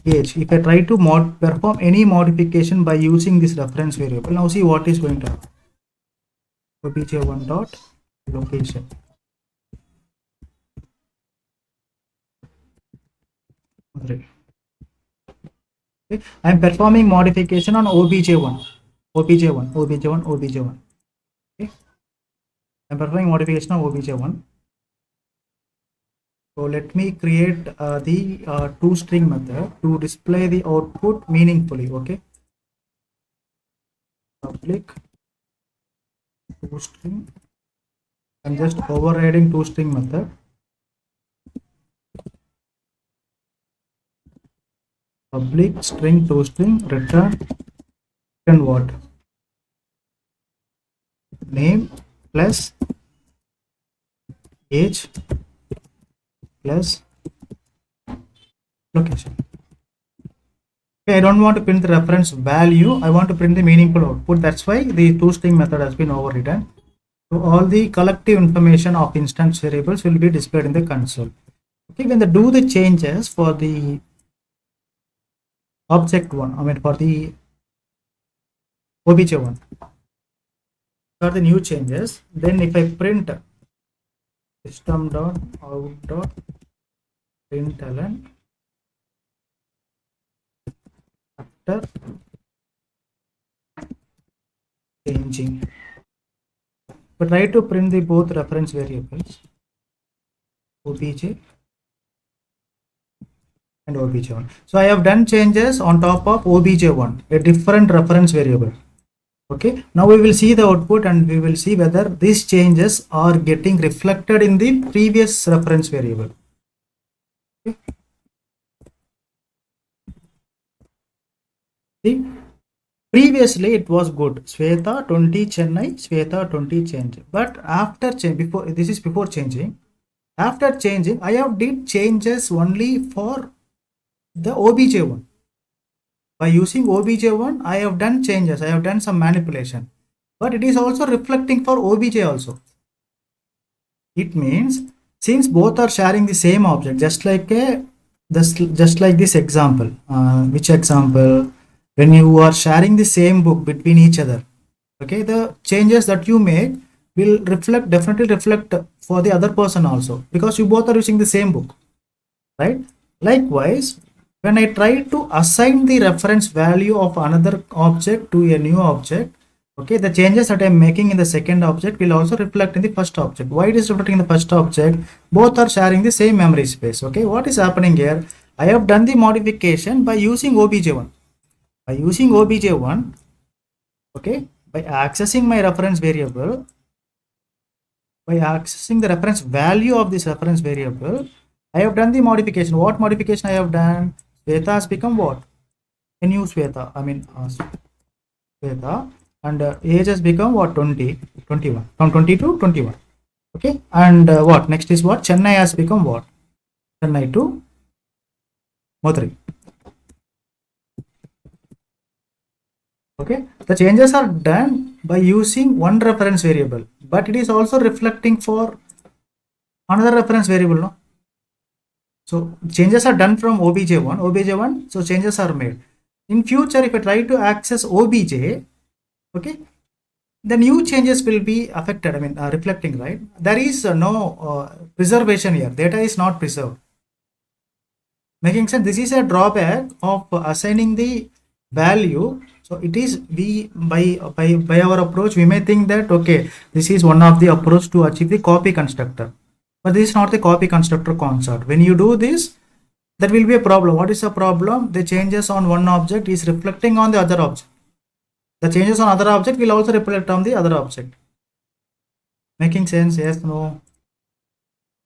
age, if I try to perform any modification by using this reference variable, now see what is going to happen. obj1 dot location. Okay. I am performing modification on obj1. Okay. I am performing modification on obj1. So let me create the toString method to display the output meaningfully. Okay, public toString. I'm just overriding toString method. Public string toString return what? Name plus age plus location. Okay, I don't want to print the reference value. I want to print the meaningful output. That's why the toString method has been overridden. So all the collective information of instance variables will be displayed in the console. Okay, when they do the changes for the object one, I mean for the obj1, for the new changes, then if I print system.out.println after changing, but try to print the both reference variables obj and obj1. So I have done changes on top of obj1, a different reference variable. Okay, now we will see the output and we will see whether these changes are getting reflected in the previous reference variable. Okay. See, previously it was good, Sweta 20 Chennai, Sweta 20 change, but after change, before this is before changing, after changing I have did changes only for the obj1. By using obj1 I have done changes, I have done some manipulation, but it is also reflecting for obj also. It means since both are sharing the same object, just like this example, which example, when you are sharing the same book between each other, okay, the changes that you make will definitely reflect for the other person also, because you both are using the same book, right? Likewise, when I try to assign the reference value of another object to a new object, okay, the changes that I'm making in the second object will also reflect in the first object. Why it is reflecting in the first object? Both are sharing the same memory space. Okay, what is happening here? I have done the modification by using obj1. By using obj1, okay, by accessing my reference variable, by accessing the reference value of this reference variable, I have done the modification. What modification I have done? Sweta has become what? A new Sweta. I mean, Sweta, and age has become what? 20, 21. From 20 to 21. Okay, and what? Next is what? Chennai has become what? Chennai to Madurai. Okay, the changes are done by using one reference variable, but it is also reflecting for another reference variable, no? So changes are done from obj1, so changes are made. In future, if I try to access obj, okay, the new changes will be affected, I mean reflecting, right? There is no preservation here, data is not preserved. Making sense? This is a drawback of assigning the value. So it is, we by our approach we may think that okay, this is one of the approach to achieve the copy constructor, but this is not the copy constructor concept. When you do this, that will be a problem. What is the problem? The changes on one object is reflecting on the other object. The changes on other object will also reflect on the other object. Making sense? Yes, no?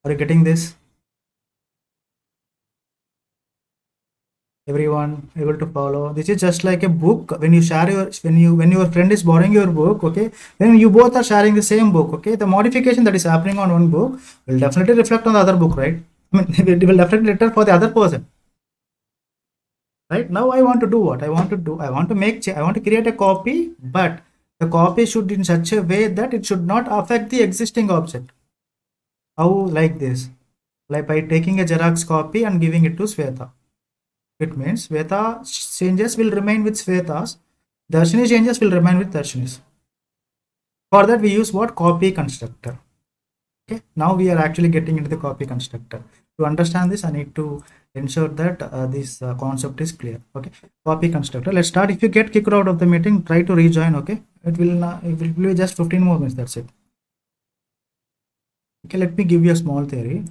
Are you getting this? Everyone able to follow? This is just like a book. When you share your, when your friend is borrowing your book, okay, then you both are sharing the same book, okay, the modification that is happening on one book will definitely reflect on the other book, right? I mean, it will definitely return for the other person, right? Now I want to do what I want to do. I want to create a copy, but the copy should in such a way that it should not affect the existing object. How? Like this, like by taking a Xerox copy and giving it to Sweta. It means Sweta changes will remain with Sweta's, Darshini changes will remain with Darshini's. For that we use what? Copy constructor. Okay, now we are actually getting into the copy constructor. To understand this, I need to ensure that this concept is clear. Okay, copy constructor. Let's start. If you get kicked out of the meeting, try to rejoin. Okay, it will be just 15 more minutes. That's it. Okay, let me give you a small theory.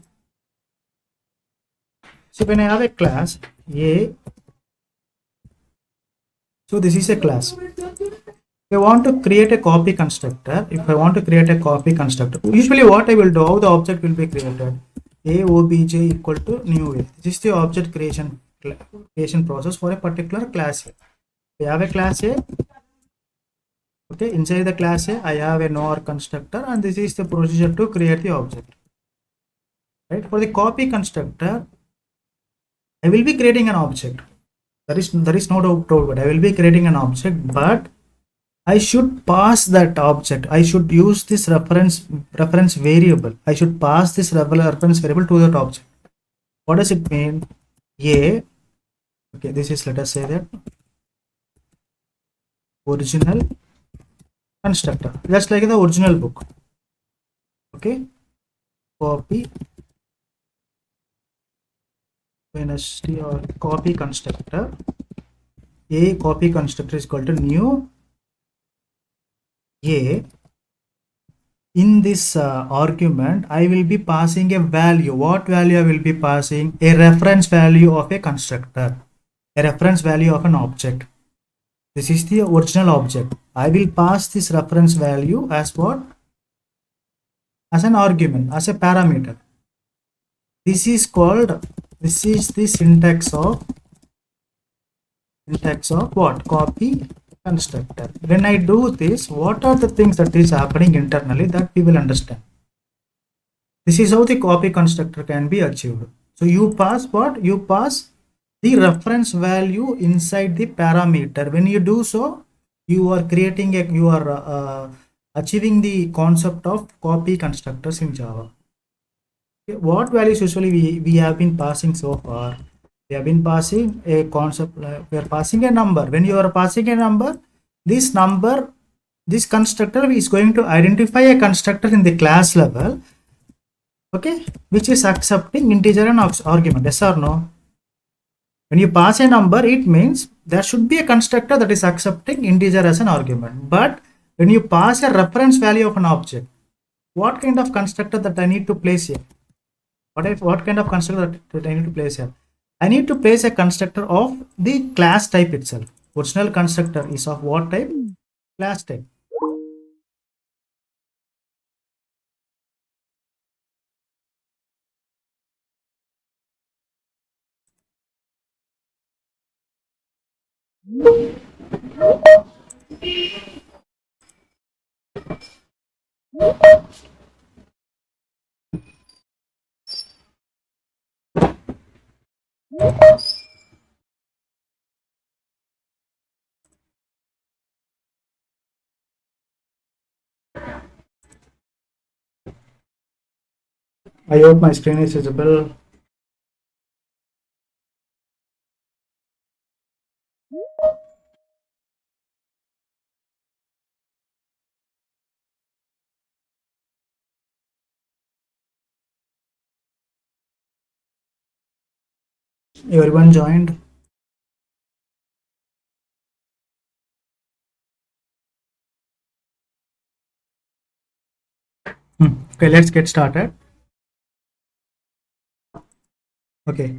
So when I have a class A, so this is a class. If I want to create a copy constructor, usually what I will do, how the object will be created, a obj equal to new a. This is the object creation process for a particular class A. We have a class A. Okay, inside the class A, I have a nor constructor, and this is the procedure to create the object. Right? For the copy constructor, I will be creating an object. There is no doubt about it. I will be creating an object, but I should pass that object. I should use this reference variable. I should pass this reference variable to that object. What does it mean? A. Okay, this is, let us say that original constructor, just like the original book. Okay, copy or copy constructor. A copy constructor is equal to new A. In this argument, I will be passing a value. What value I will be passing? A reference value of a constructor, a reference value of an object. This is the original object. I will pass this reference value as what? As an argument, as a parameter. This is the syntax of what? Copy constructor. When I do this, what are the things that is happening internally that we will understand? This is how the copy constructor can be achieved. So you pass what? You pass the reference value inside the parameter. When you do so, you are creating achieving the concept of copy constructors in Java. Okay, what values usually we have been passing so far? We have been passing a concept. We are passing a number. When you are passing a number, this constructor is going to identify a constructor in the class level, okay, which is accepting integer and argument. Yes or no? When you pass a number, it means there should be a constructor that is accepting integer as an argument. But when you pass a reference value of an object, what kind of constructor that I need to place here? What kind of constructor that I need to place here? I need to place a constructor of the class type itself. Original constructor is of what type? Class type. I hope my screen is visible. Everyone joined? Okay, let's get started. Okay,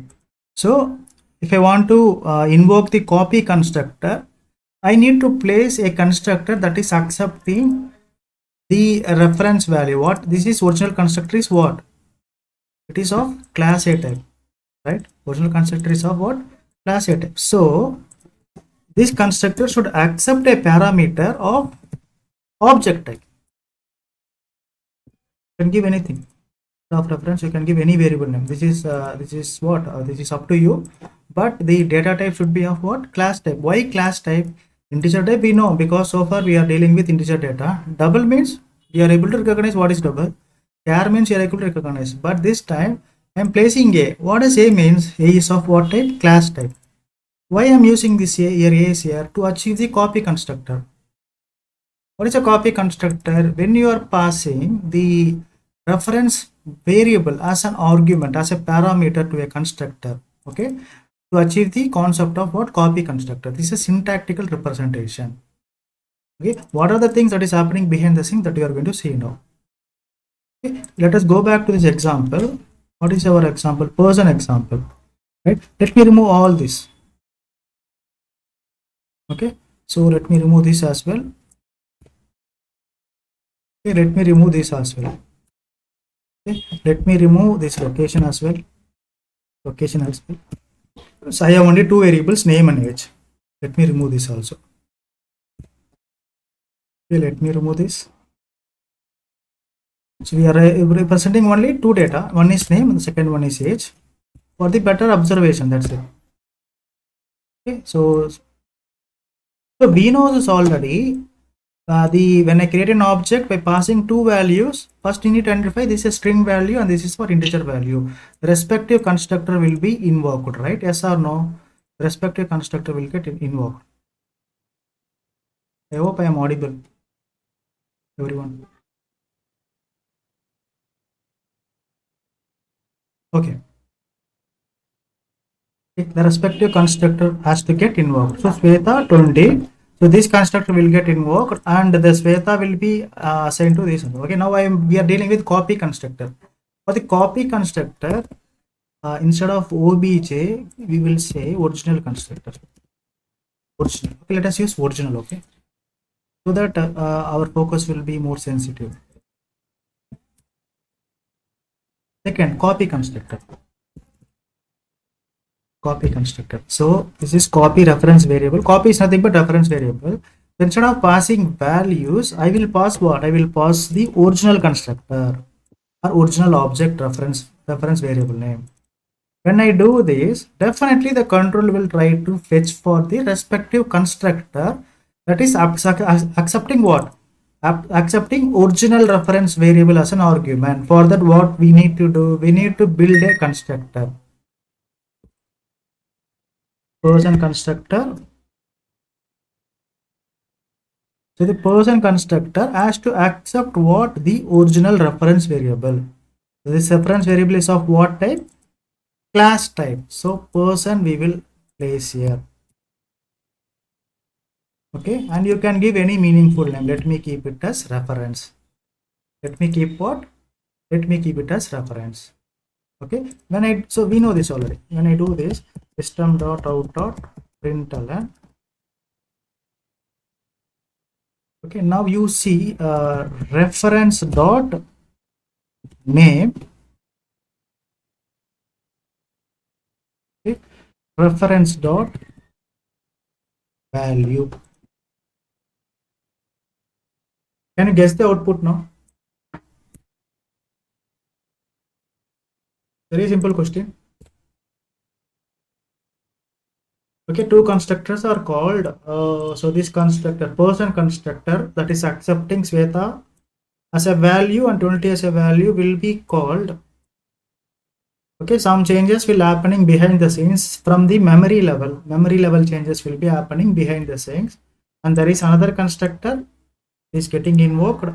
so if I want to invoke the copy constructor, I need to place a constructor that is accepting the reference value. What this is, original constructor is what? It is of class A type, right? Original constructor is of what? Class A type. So this constructor should accept a parameter of object type. You can give anything of reference. You can give any variable name. This is what? This is up to you. But the data type should be of what? Class type. Why class type? Integer type we know, because so far we are dealing with integer data. Double means we are able to recognize what is double. Char means you are able to recognize. But this time I am placing A. What does A means? A is of what type? Class type. Why I am using this A here? A is here to achieve the copy constructor. What is a copy constructor? When you are passing the reference variable as an argument, as a parameter to a constructor, okay, to achieve the concept of what? Copy constructor. This is syntactical representation. Okay, what are the things that is happening behind the scene that you are going to see now? Okay, let us go back to this example. What is our example? Person example. right? Let me remove all this. Okay, so let me remove this as well. Okay, let me remove this as well. Okay, let me remove this location as well. Location as well. So I have only two variables, name and age. Let me remove this also. Okay, let me remove this. So we are representing only two data. One is name and the second one is age. For the better observation, that's it. Okay, so we know this already. When I create an object by passing two values, first you need to identify this is string value and this is for integer value. The respective constructor will be invoked, right? Yes or no? The respective constructor will get invoked. I hope I am audible, everyone. Okay. The respective constructor has to get invoked. So Sweta 20. So this constructor will get invoked and the Sweta will be assigned to this. Okay, now we are dealing with copy constructor. For the copy constructor, instead of obj, we will say original constructor. Original. Okay, let us use original. Okay, so that our focus will be more sensitive. Second, copy constructor. Copy constructor. So this is copy reference variable. Copy is nothing but reference variable. Instead of passing values, I will pass what? I will pass the original constructor or original object reference variable name. When I do this, definitely the control will try to fetch for the respective constructor that is accepting what? Accepting original reference variable as an argument. For that, what we need to do? We need to build a constructor. Person constructor. So the person constructor has to accept what? The original reference variable. So this reference variable is of what type? Class type. So person we will place here. Okay, and you can give any meaningful name. Let me keep it as reference. Let me keep what? Let me keep it as reference. Okay, so we know this already. When I do this, system.out.println. Okay, now you see reference dot name. Okay, reference dot value. Can you guess the output now? Very simple question. Okay, two constructors are called. So this constructor, person constructor, that is accepting Sweta as a value and 20 as a value will be called. Okay, some changes will happening behind the scenes from the memory level. Memory level changes will be happening behind the scenes, and there is another constructor is getting invoked.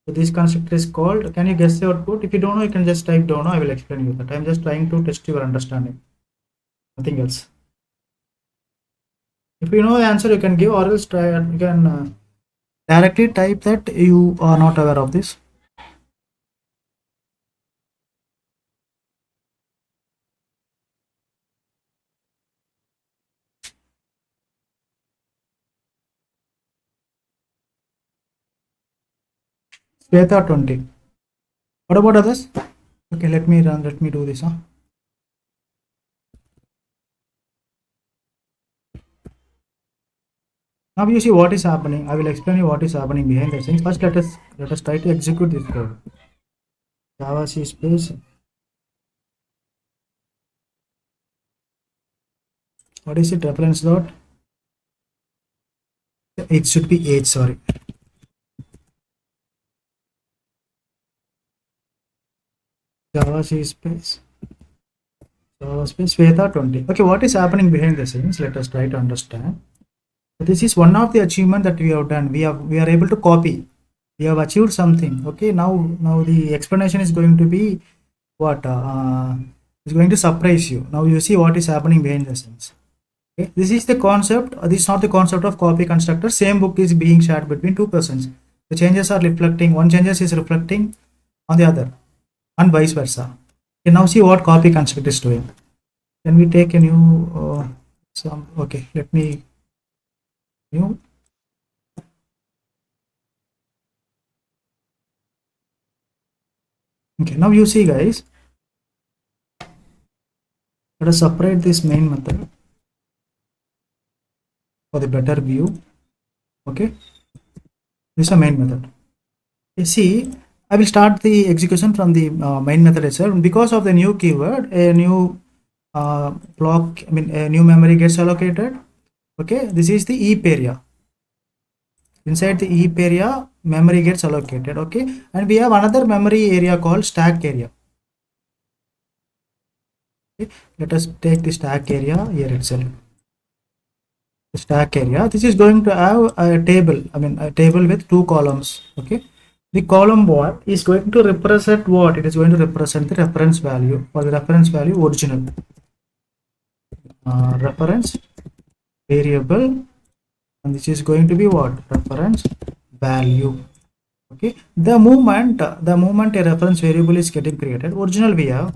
So this constructor is called. Can you guess the output? If you don't know, you can just type down. I will explain you that. I am just trying to test your understanding. Nothing else. If you know the answer, you can give, or else try. You can directly type that you are not aware of this. Sweta 20. What about others? Okay, let me run. Let me do this. Now you see what is happening. I will explain you what is happening behind the scenes. First, let us try to execute this code. Java C space. What is it? Reference dot. It should be age. Sorry. Java C space. Java space Sweta 20. Okay, what is happening behind the scenes? Let us try to understand. This is one of the achievement that we have done. We are able to copy. We have achieved something. Okay, now the explanation is going to be what is going to surprise you. Now you see what is happening behind the scenes. Okay, this is the concept. This is not the concept of copy constructor. Same book is being shared between two persons. The changes are reflecting. One changes is reflecting on the other, and vice versa. Okay, now see what copy constructor is doing. Can we take a new some? Okay, let me new. Okay, now you see, guys. Let us separate this main method for the better view. Okay, this is a main method. You see, I will start the execution from the main method itself. Because of the new keyword, a new block, I mean, a new memory gets allocated. Okay, this is the heap area. Inside the heap area, memory gets allocated. Okay, and we have another memory area called stack area. Okay, let us take the stack area here itself. The stack area. This is going to have a table. I mean, a table with two columns. Okay, the column one is going to represent what? It is going to represent the reference value, or the reference value original. Reference variable, and this is going to be what? Reference value. Okay, the moment a reference variable is getting created, original we have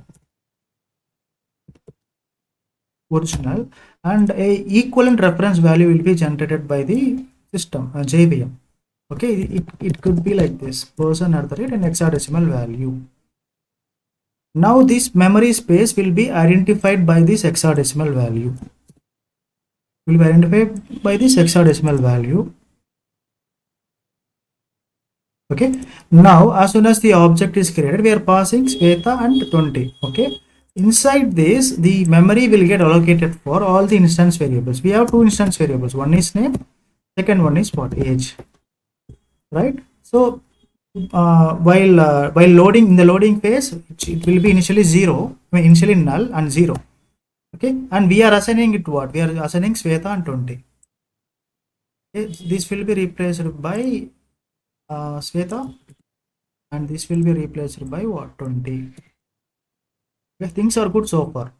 original, and a equivalent reference value will be generated by the system JVM. Okay, it could be like this: person at the rate and hexadecimal value. Now this memory space will be identified by this hexadecimal value. Will be identified by this hexadecimal value. Okay, now as soon as the object is created, we are passing Sweta and 20. Okay, inside this, the memory will get allocated for all the instance variables. We have two instance variables. One is name, second one is what? Age. Right. So while loading, in the loading phase, it will be initially zero, I mean initially null and zero. Okay, and we are assigning it what? We are assigning Sweta and 20. Okay, this will be replaced by Sweta, and this will be replaced by what? 20. Okay, things are good so far.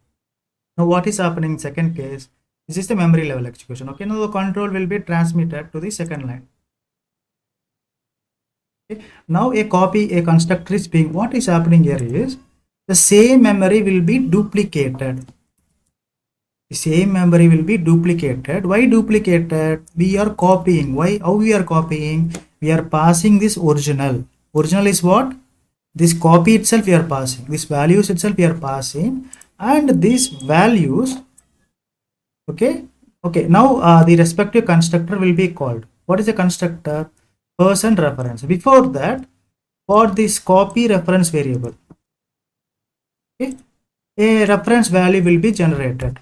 Now what is happening in second case? This is the memory level execution. Okay, now the control will be transmitted to the second line. Okay, now a constructor is being, what is happening here is the same memory will be duplicated. The same memory will be duplicated. Why duplicated? We are copying. Why? How we are copying? We are passing this original. Original is what? This copy itself we are passing. This values itself we are passing, and these values. Okay. Okay. Now the respective constructor will be called. What is a constructor? Person reference. Before that, for this copy reference variable, okay, a reference value will be generated.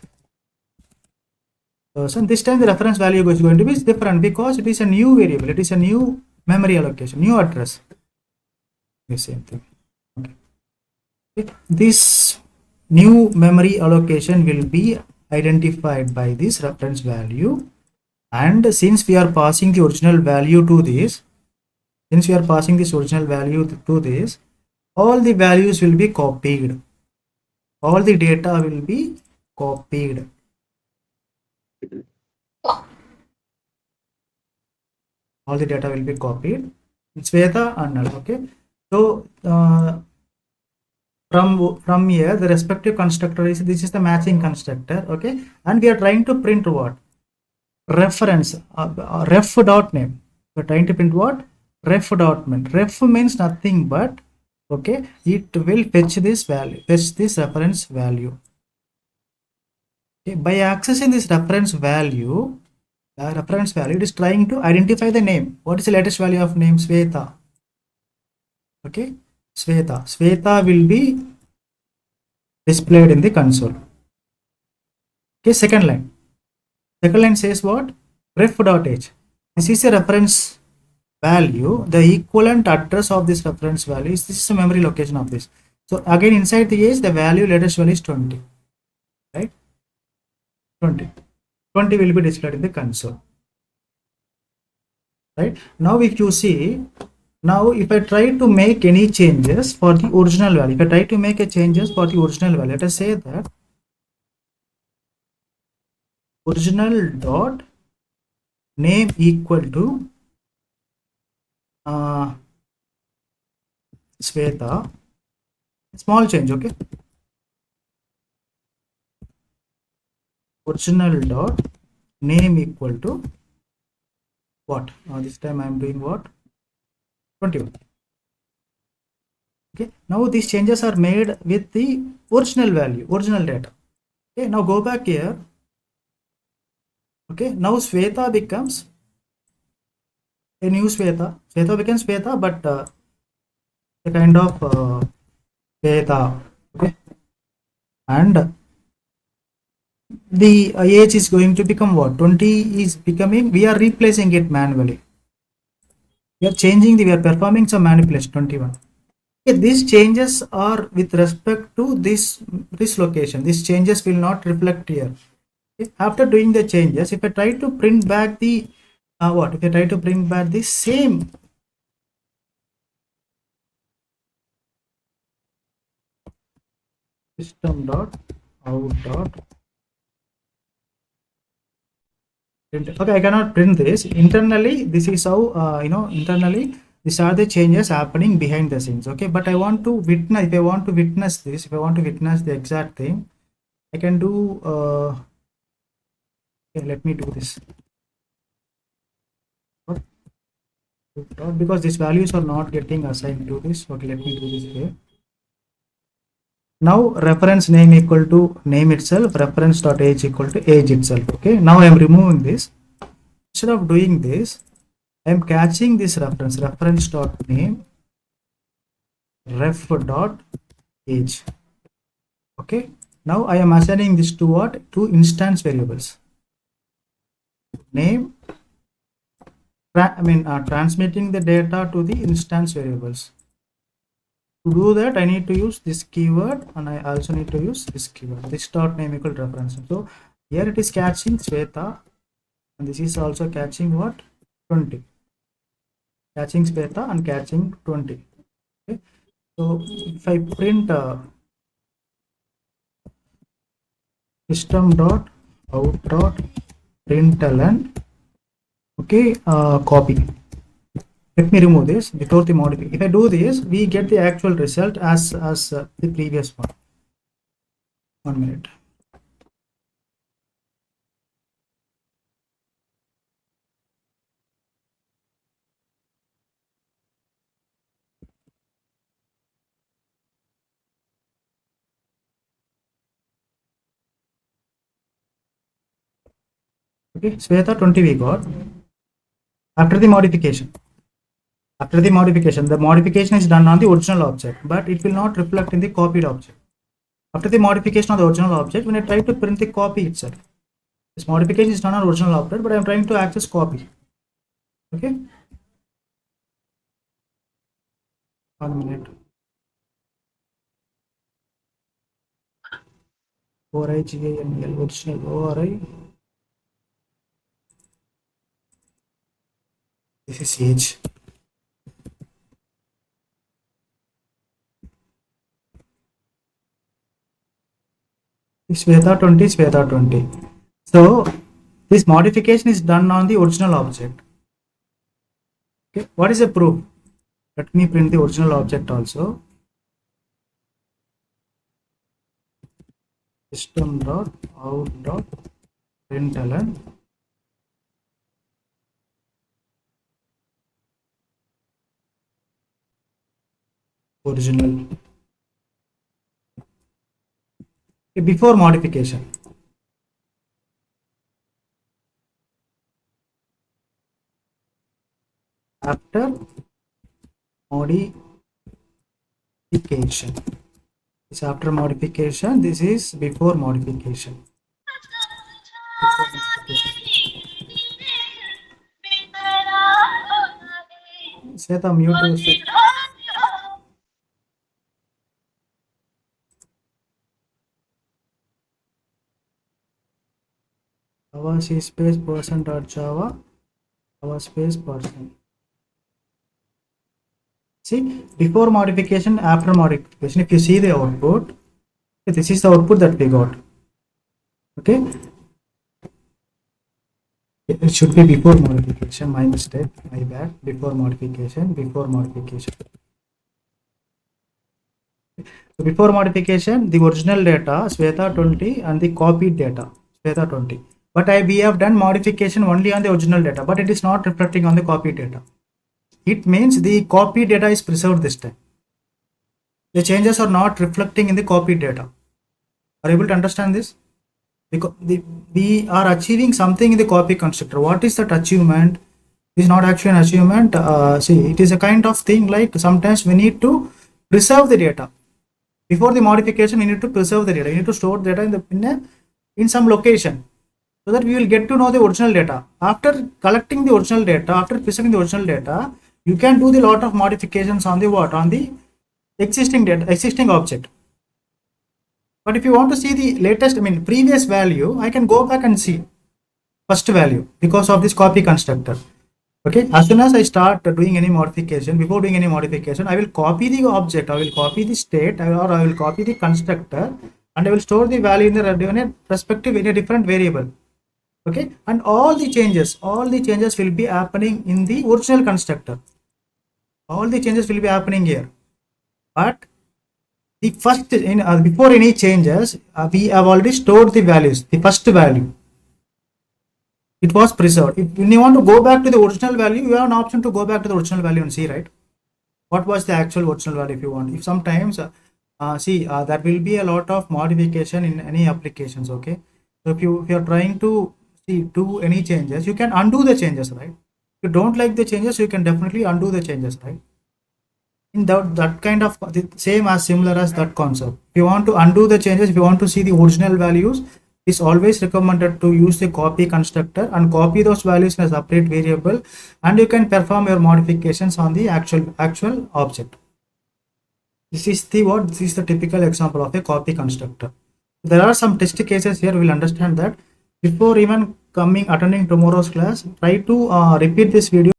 Person. This time the reference value is going to be different because it is a new variable. It is a new memory allocation, new address. The same thing. Okay. Okay. This new memory allocation will be identified by this reference value, and since we are passing the original value to this, all the values will be copied. All the data will be copied. All the data will be copied. It's Veda and null. Okay. So from here, the respective constructor is, this is the matching constructor. Okay, and we are trying to print what? Reference ref dot name. We're trying to print what? Ref dot name. Ref means nothing but, okay, it will fetch this value, fetch this reference value. Okay, by accessing this reference value, it is trying to identify the name. What is the latest value of name? Sweta. Okay, Sweta will be displayed in the console. Okay, second line says what? Ref.h. This is a reference value. The equivalent address of this reference value is, this is the memory location of this. So again, inside the age, the value, latest value is 20. Right? 20 will be displayed in the console. Right? Now if you see, now if I try to make any changes for the original value, if I try to make a changes for the original value, let us say that original dot name equal to Sweta, small change. Okay, original dot name equal to what? This time I am doing what? 21. Okay, now these changes are made with the original value, original data. Okay, now go back here. Okay, now Sweta becomes a new Sweta. Sweta becomes Sweta, but a kind of Sweta. Okay, and the age is going to become what? 20 is becoming, we are replacing it manually. We are changing we are performing some manipulation, 21. Okay, these changes are with respect to this location. These changes will not reflect here. Okay, after doing the changes, if I try to print back the what? If I try to print back the same system dot out dot print. Okay, I cannot print this internally. This is how internally these are the changes happening behind the scenes. Okay, but I want to witness. If I want to witness this, if I want to witness the exact thing, I can do. Okay, let me do this. Because these values are not getting assigned to this. Okay, let me do this here. Now reference name equal to name itself, reference dot age equal to age itself. Okay, now I am removing this. Instead of doing this, I am catching this reference dot name ref dot age. Okay, now I am assigning this to what? To instance variables. Name, transmitting the data to the instance variables. To do that, I need to use this keyword, and I also need to use this keyword, this dot name equal reference. So here it is catching Sweta, and this is also catching what? 20. Catching Sweta and catching 20. Okay, so if I print system dot out dot println, okay, copy. Let me remove this without the modification. If I do this, we get the actual result as the previous one. 1 minute. Okay, Sweta 20 we got. After the modification, the modification is done on the original object, but it will not reflect in the copied object. After the modification of the original object, when I try to print the copy itself, this modification is done on original object, but I am trying to access copy. Okay, 1 minute. ORIGANL original ORI. This is age. Sweta 20, Sweta 20. So this modification is done on the original object. Okay, what is the proof? Let me print the original object also. System dot out dot println original. Okay, before modification. After modification. This after modification. This is before modification. Sweta, mute yourself. Java C space person dot Java Java space person. See, before modification, after modification, if you see the output, this is the output that we got. Okay, it should be before modification. My mistake, my bad. Before modification, before modification. So before modification, the original data Sweta 20 and the copied data Beta 20. But we have done modification only on the original data, but it is not reflecting on the copy data. It means the copy data is preserved this time. The changes are not reflecting in the copy data. Are you able to understand this? Because we are achieving something in the copy constructor. What is that achievement? It is not actually an achievement. See, it is a kind of thing like sometimes we need to preserve the data. Before the modification, we need to preserve the data. We need to store data in some location, so that we will get to know the original data. After collecting the original data, after preserving the original data, you can do the lot of modifications on the what? On the existing data, existing object. But if you want to see the latest, previous value, I can go back and see first value because of this copy constructor. Okay, as soon as I start doing any modification, before doing any modification, I will copy the object, I will copy the state, or I will copy the constructor, and I will store the value in the respective in a different variable. Okay, and all the changes will be happening in the original constructor. All the changes will be happening here. But the first, before any changes, we have already stored the values, the first value. It was preserved. If when you want to go back to the original value, you have an option to go back to the original value and see, right? What was the actual original value if you want. If sometimes, there will be a lot of modification in any applications, okay? So if you are trying to do any changes, you can undo the changes, right? If you don't like the changes, you can definitely undo the changes, right? In that kind of same as similar as that concept. If you want to undo the changes, if you want to see the original values, it's always recommended to use the copy constructor and copy those values in a separate variable, and you can perform your modifications on the actual object. This is the typical example of a copy constructor. There are some test cases here. We will understand that. Before even attending tomorrow's class, try to repeat this video